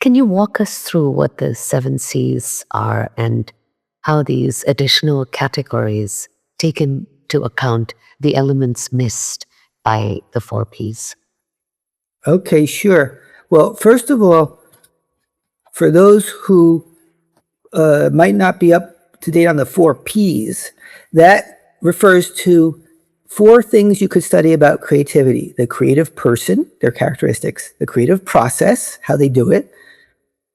Can you walk us through what the 7 C's are and how these additional categories take into account the elements missed by the 4 Ps? Okay, sure. Well, first of all, for those who might not be up to date on the 4 Ps, that refers to 4 things you could study about creativity: the creative person, their characteristics; the creative process, how they do it;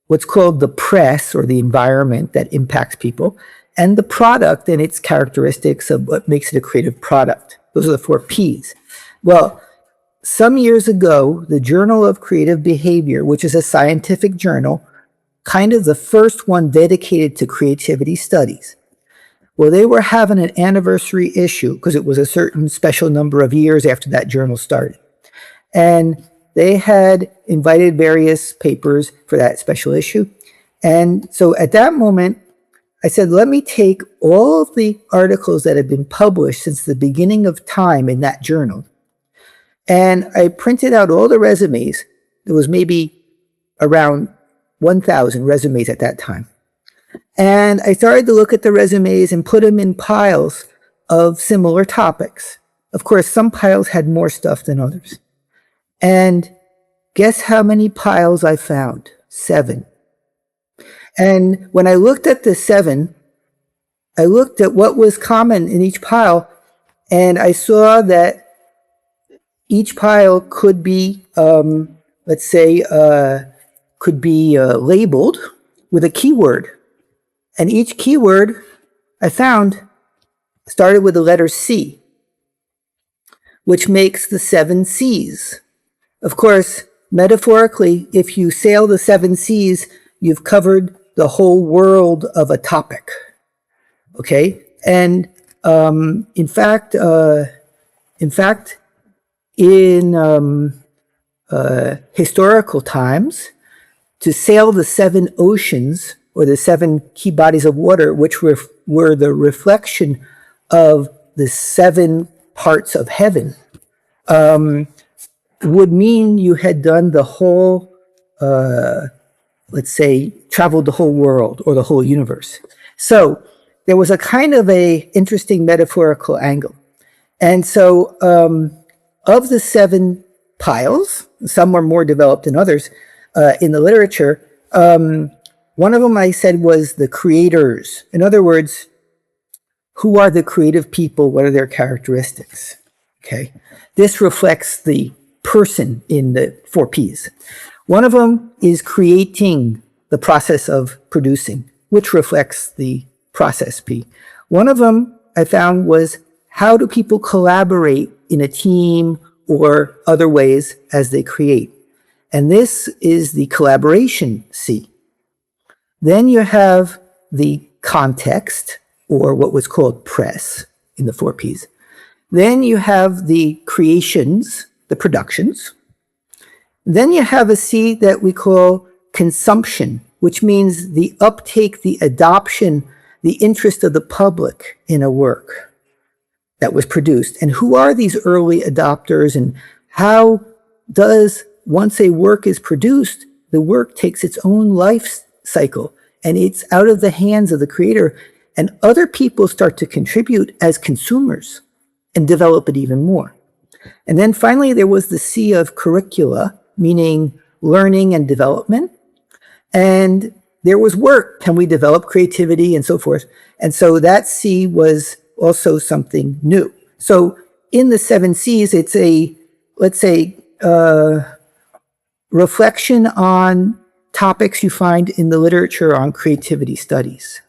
what's called the press, or the environment that impacts people; and the product and its characteristics of what makes it a creative product. Those are the 4 Ps. Well, some years ago, the Journal of Creative Behavior, which is a scientific journal, kind of the first one dedicated to creativity studies. Well, they were having an anniversary issue because it was a certain special number of years after that journal started. And they had invited various papers for that special issue. And so at that moment, I said, let me take all of the articles that have been published since the beginning of time in that journal. And I printed out all the resumes. There was maybe around 1,000 resumes at that time. And I started to look at the resumes and put them in piles of similar topics. Of course, some piles had more stuff than others. And guess how many piles I found? 7. And when I looked at the 7, I looked at what was common in each pile, and I saw that each pile could be, labeled with a keyword. And each keyword I found started with the letter C, which makes the 7 C's. Of course, metaphorically, if you sail the 7 C's, you've covered the whole world of a topic. Okay? And in fact, in historical times, to sail the 7 oceans, or the 7 key bodies of water, which were the reflection of the 7 parts of heaven, would mean you had done the whole, traveled the whole world or the whole universe. So there was a kind of a interesting metaphorical angle. And so of the 7 piles, some were more developed than others in the literature, one of them I said was the creators. In other words, who are the creative people? What are their characteristics? Okay. This reflects the person in the 4Ps. One of them is creating, the process of producing, which reflects the process P. One of them I found was, how do people collaborate in a team or other ways as they create? And this is the collaboration C. Then you have the context, or what was called press in the 4Ps. Then you have the creations, the productions. Then you have a C that we call consumption, which means the uptake, the adoption, the interest of the public in a work that was produced. And who are these early adopters, and how does, once a work is produced, the work takes its own life cycle and it's out of the hands of the creator, and other people start to contribute as consumers and develop it even more. And then finally, there was the C of curricula, meaning learning and development. And there was work. Can we develop creativity and so forth? And so that C was also something new. So in the 7 Cs, it's a, let's say, reflection on topics you find in the literature on creativity studies.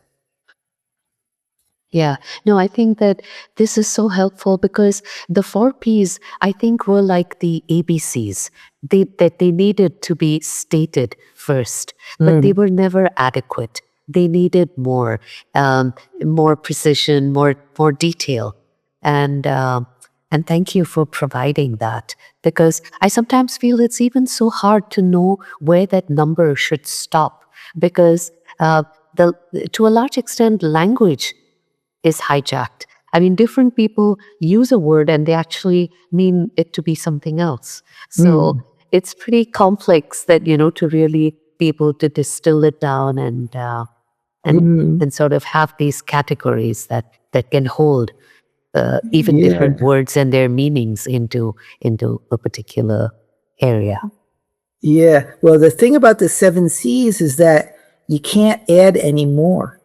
Yeah, no, I think that this is so helpful because the 4Ps, I think, were like the ABCs. That they needed to be stated first, but they were never adequate. They needed more, more precision, more detail, and thank you for providing that, because I sometimes feel it's even so hard to know where that number should stop, because to a large extent, language is hijacked. I mean, different people use a word and they actually mean it to be something else. So it's pretty complex that, to really be able to distill it down and sort of have these categories that can hold even different words and their meanings into a particular area. Yeah. Well, the thing about the 7 Cs is that you can't add any more,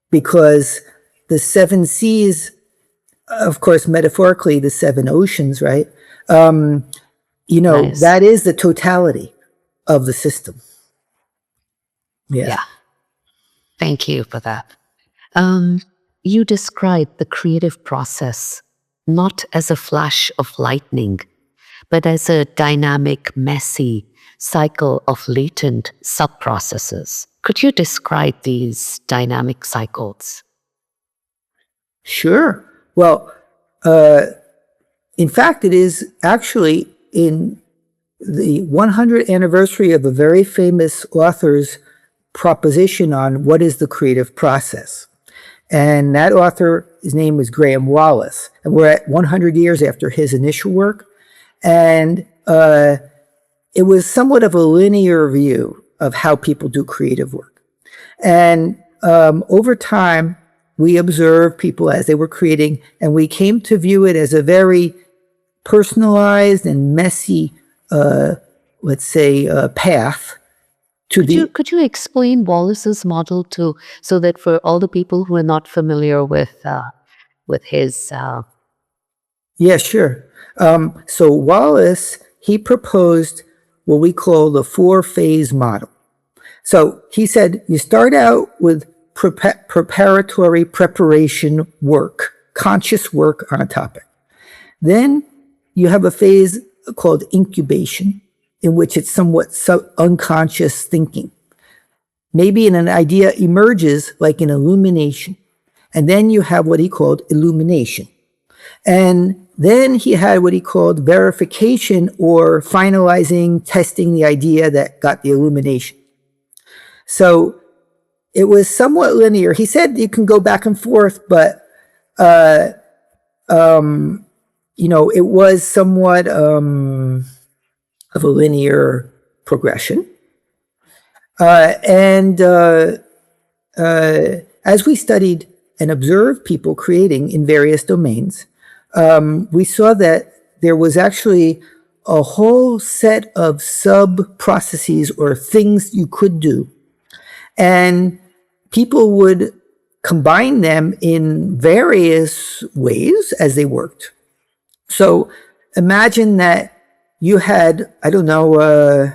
because the 7 Cs, of course, metaphorically, the 7 oceans, right? Nice. That is the totality of the system. Yeah. Thank you for that. You described the creative process not as a flash of lightning, but as a dynamic, messy cycle of latent sub-processes. Could you describe these dynamic cycles? Sure. Well, in fact, it is actually in the 100th anniversary of a very famous author's proposition on what is the creative process. And that author, his name was Graham Wallace. And we're at 100 years after his initial work. And it was somewhat of a linear view of how people do creative work. And over time, we observed people as they were creating, and we came to view it as a very personalized and messy, let's say, path to Could you explain Wallace's model so that for all the people who are not familiar with his? Yeah, sure. So Wallace, he proposed what we call the 4-phase model. So he said you start out with preparatory preparation work, conscious work on a topic. Then you have a phase called incubation, in which it's somewhat unconscious thinking. Maybe an idea emerges like an illumination. And then you have what he called illumination. And then he had what he called verification, or finalizing, testing the idea that got the illumination. So it was somewhat linear. He said you can go back and forth, but it was somewhat of a linear progression. And as we studied and observed people creating in various domains, we saw that there was actually a whole set of sub-processes or things you could do. And people would combine them in various ways as they worked. So imagine that you had, I don't know,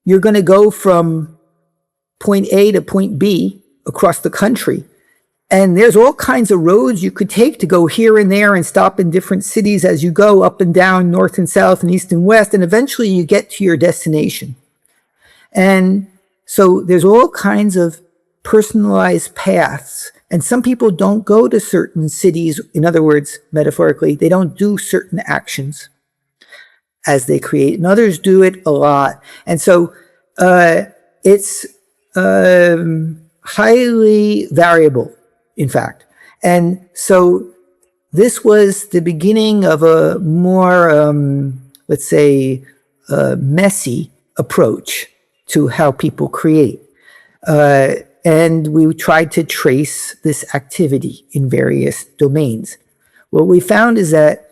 you're going to go from point A to point B across the country. And there's all kinds of roads you could take to go here and there and stop in different cities as you go up and down, north and south and east and west. And eventually you get to your destination. And so there's all kinds of personalized paths. And some people don't go to certain cities. In other words, metaphorically, they don't do certain actions as they create, and others do it a lot. And so it's highly variable, in fact. And so this was the beginning of a more, let's say, messy approach to how people create. And we tried to trace this activity in various domains. What we found is that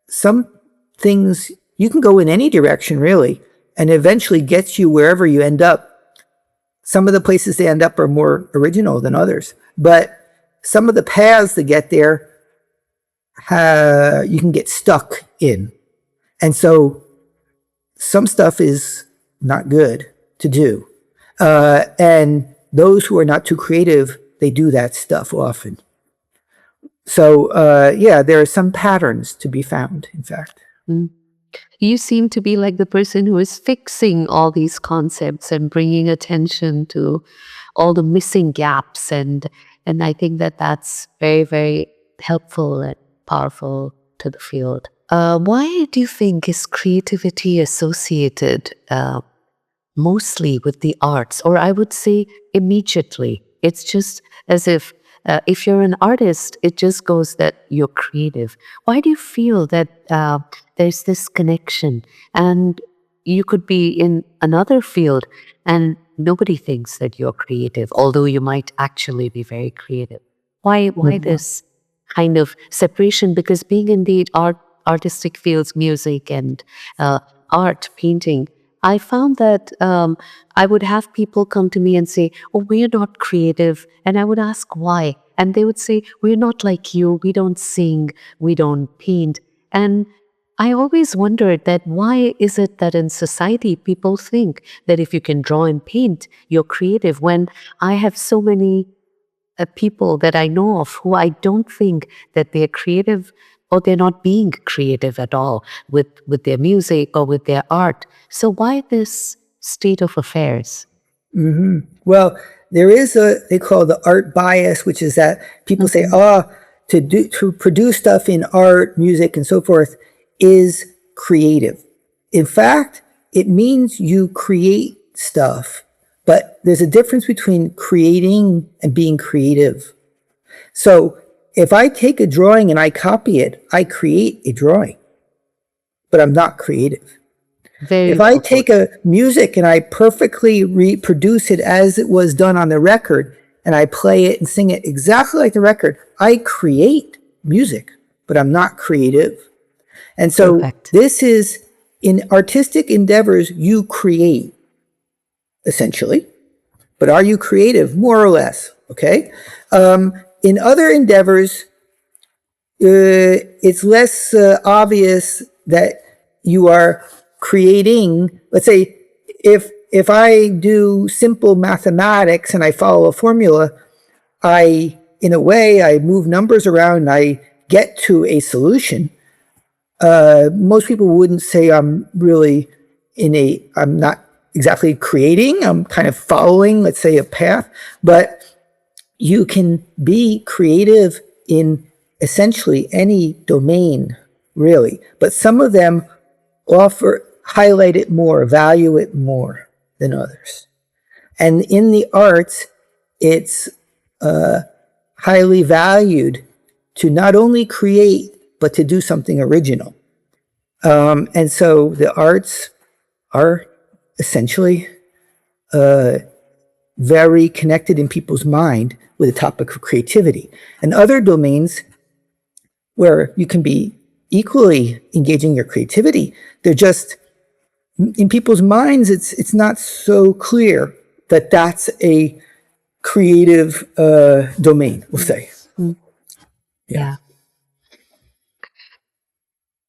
some things, you can go in any direction, really, and eventually gets you wherever you end up. Some of the places they end up are more original than others, but some of the paths to get there, you can get stuck in. And so some stuff is not good to do. And those who are not too creative, they do that stuff often. So, yeah, there are some patterns to be found, in fact. Mm. You seem to be like the person who is fixing all these concepts and bringing attention to all the missing gaps. And I think that that's very, very helpful and powerful to the field. Why do you think is creativity associated mostly with the arts, or I would say immediately? It's just as if you're an artist, it just goes that you're creative. Why do you feel that there's this connection, and you could be in another field and nobody thinks that you're creative, although you might actually be very creative? Why this kind of separation? Because being in the artistic fields, music and art, painting, I found that I would have people come to me and say, "Oh, we're not creative." And I would ask why. And they would say, "We're not like you. We don't sing. We don't paint." And I always wondered that why is it that in society people think that if you can draw and paint, you're creative, when I have so many people that I know of who I don't think that they're creative, or they're not being creative at all with their music or with their art. So why this state of affairs? Mm-hmm. Well, there is they call the art bias, which is that people say, to produce stuff in art, music, and so forth is creative. In fact, it means you create stuff, but there's a difference between creating and being creative. So if I take a drawing and I copy it, I create a drawing, but I'm not creative. If I take a music and I perfectly reproduce it as it was done on the record, and I play it and sing it exactly like the record, I create music, but I'm not creative. And so this is, in artistic endeavors, you create, essentially, but are you creative? More or less, okay? In other endeavors, it's less obvious that you are creating. Let's say if I do simple mathematics and I follow a formula, in a way, I move numbers around and I get to a solution. Most people wouldn't say I'm not exactly creating, I'm kind of following, let's say, a path, but you can be creative in essentially any domain, really. But some of them highlight it more, value it more than others. And in the arts, it's highly valued to not only create, but to do something original. And so the arts are essentially very connected in people's mind with the topic of creativity. And other domains where you can be equally engaging your creativity, they're just, in people's minds, it's not so clear that that's a creative domain, we'll say. Yeah.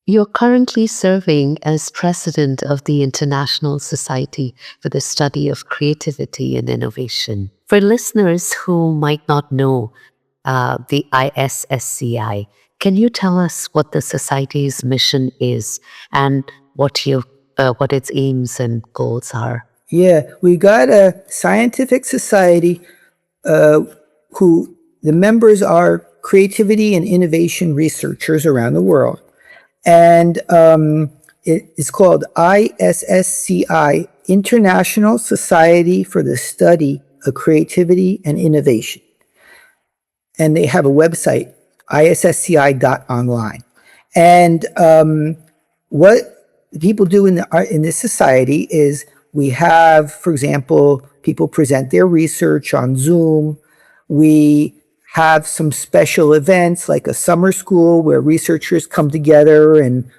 You're currently serving as president of the International Society for the Study of Creativity and Innovation. For listeners who might not know the ISSCI, can you tell us what the Society's mission is and what its aims and goals are? Yeah, we got a scientific society who the members are creativity and innovation researchers around the world. And it's called ISSCI, International Society for the Study of Creativity and Innovation. And they have a website, issci.online. And what people do in this society is we have, for example, people present their research on Zoom. We have some special events like a summer school where researchers come together and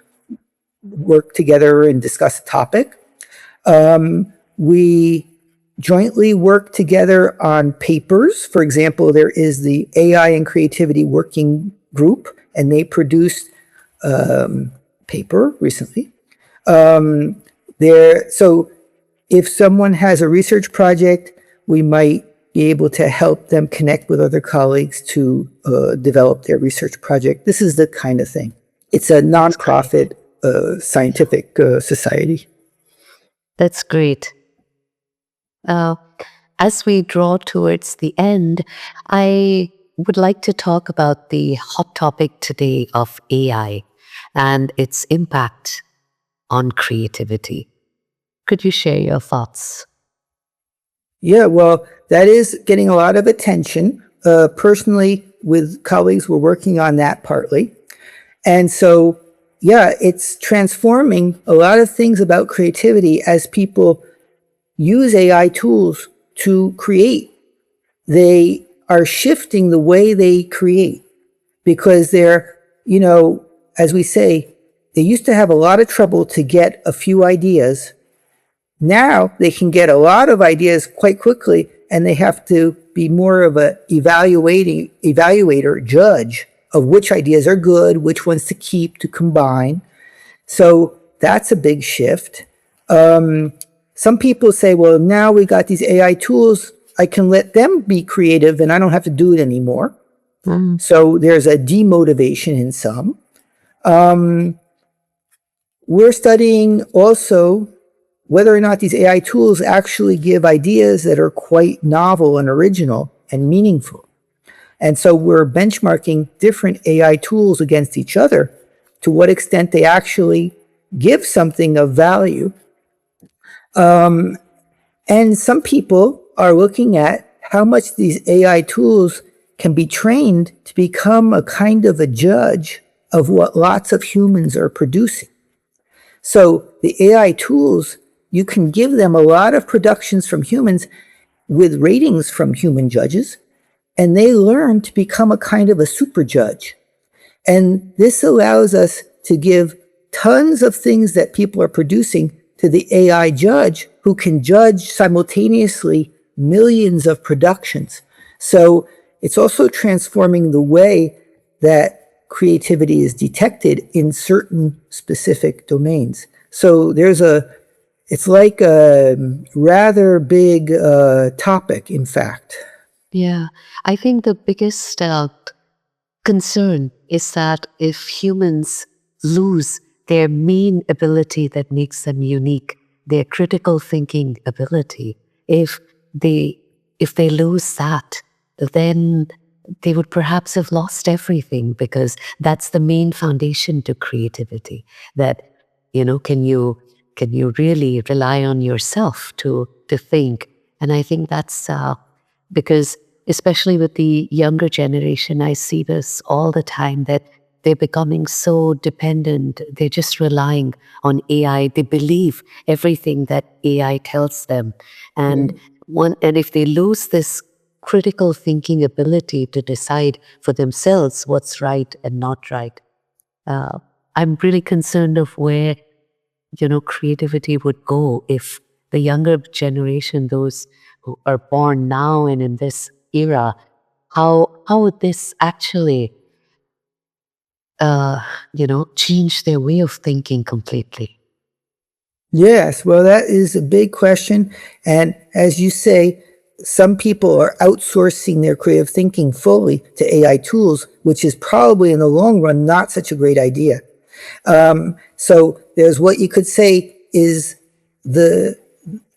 work together and discuss a topic. We jointly work together on papers. For example, there is the AI and Creativity Working Group, and they produced paper recently. So if someone has a research project, we might be able to help them connect with other colleagues to develop their research project. This is the kind of thing. It's a nonprofit scientific society. That's great. As we draw towards the end, I would like to talk about the hot topic today of AI and its impact on creativity. Could you share your thoughts? Yeah, well, that is getting a lot of attention. Personally, with colleagues, we're working on that partly. And so, yeah, it's transforming a lot of things about creativity as people use AI tools to create. They are shifting the way they create because they're, as we say, they used to have a lot of trouble to get a few ideas. Now they can get a lot of ideas quite quickly, and they have to be more of a evaluator, judge of which ideas are good, which ones to keep, to combine. So that's a big shift. Some people say, well, now we got these AI tools, I can let them be creative and I don't have to do it anymore. So there's a demotivation in some. We're studying also whether or not these AI tools actually give ideas that are quite novel and original and meaningful. And so we're benchmarking different AI tools against each other to what extent they actually give something of value. And some people are looking at how much these AI tools can be trained to become a kind of a judge of what lots of humans are producing. So the AI tools, you can give them a lot of productions from humans with ratings from human judges, and they learn to become a kind of a super judge. And this allows us to give tons of things that people are producing to the AI judge, who can judge simultaneously millions of productions. So it's also transforming the way that creativity is detected in certain specific domains. So it's like a rather big topic, in fact. Yeah, I think the biggest concern is that if humans lose their main ability that makes them unique, their critical thinking ability, if they lose that, then they would perhaps have lost everything, because that's the main foundation to creativity. That, can you really rely on yourself to think? And I think that's because especially with the younger generation, I see this all the time, that they're becoming so dependent. They're just relying on AI. They believe everything that AI tells them. And if they lose this critical thinking ability to decide for themselves what's right and not right, I'm really concerned of where, creativity would go if the younger generation, those who are born now and in this era, how would this actually change their way of thinking completely? Yes, well, that is a big question. And as you say, some people are outsourcing their creative thinking fully to AI tools, which is probably in the long run not such a great idea. So there's what you could say is the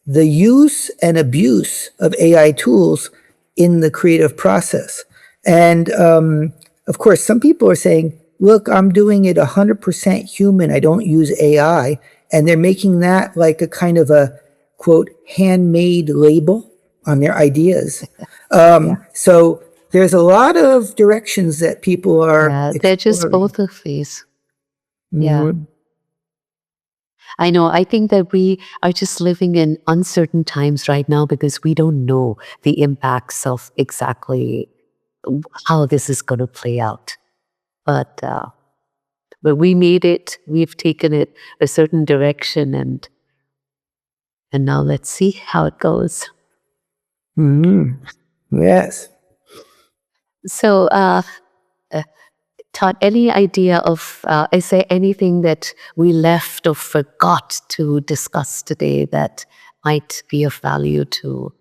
use and abuse of AI tools in the creative process. And of course, some people are saying, look, I'm doing it 100% human. I don't use AI. And they're making that like a kind of a, quote, handmade label on their ideas. So there's a lot of directions that people are They're just exploring. both of these. Yeah. I know. I think that we are just living in uncertain times right now because we don't know the impacts of exactly how this is going to play out. But we made it. We've taken it a certain direction, and now let's see how it goes. Yes. So, Todd, any idea of, is there anything that we left or forgot to discuss today that might be of value to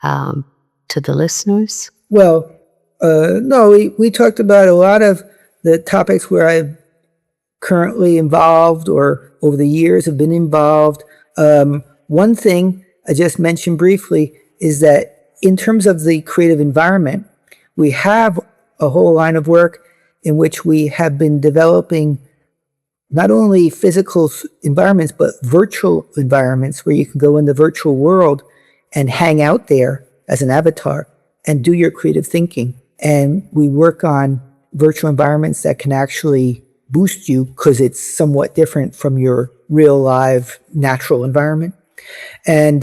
the listeners? Well, no, we talked about a lot of the topics where I'm currently involved or over the years have been involved. One thing I just mentioned briefly is that in terms of the creative environment, we have a whole line of work in which we have been developing not only physical environments, but virtual environments where you can go in the virtual world and hang out there as an avatar and do your creative thinking. And we work on virtual environments that can actually boost you because it's somewhat different from your real live natural environment. And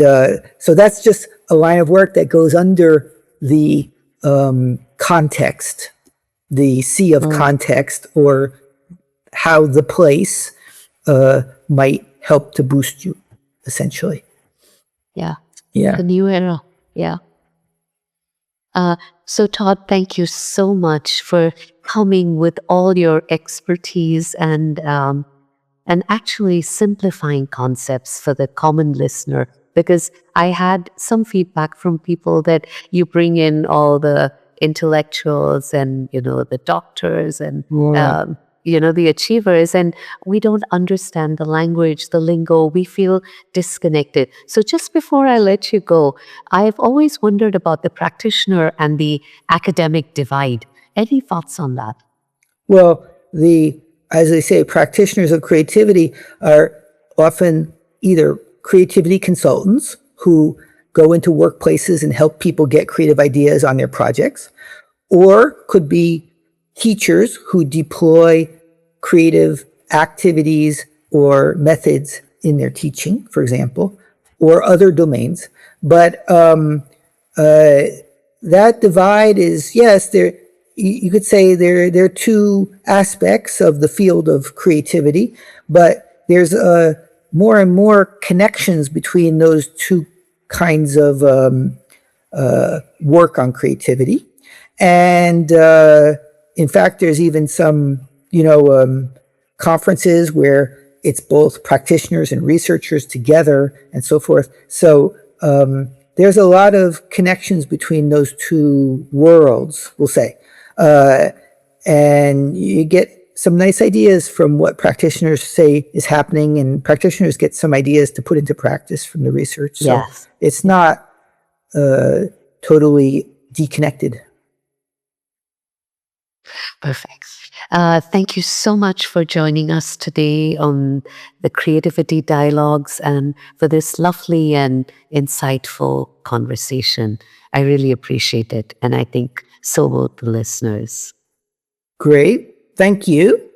so that's just a line of work that goes under the context, the sea of context, or how the place might help to boost you, essentially. Yeah. Yeah. The new era. Yeah. So Todd, thank you so much for coming with all your expertise and actually simplifying concepts for the common listener. Because I had some feedback from people that you bring in all the intellectuals and the doctors and the achievers, and we don't understand the language, the lingo. We feel disconnected. So just before I let you go, I've always wondered about the practitioner and the academic divide. Any thoughts on that? Well, as they say, practitioners of creativity are often either creativity consultants who go into workplaces and help people get creative ideas on their projects, or could be teachers who deploy creative activities or methods in their teaching, for example, or other domains. But that divide is, yes, you could say there are two aspects of the field of creativity, but there's more and more connections between those two kinds of work on creativity. And in fact, there's even some, conferences where it's both practitioners and researchers together and so forth. So there's a lot of connections between those two worlds, we'll say. And you get some nice ideas from what practitioners say is happening, and practitioners get some ideas to put into practice from the research. So Yes. It's not totally deconnected. Perfect. Thank you so much for joining us today on the Creativity Dialogues and for this lovely and insightful conversation. I really appreciate it, and I think so will the listeners. Great. Thank you.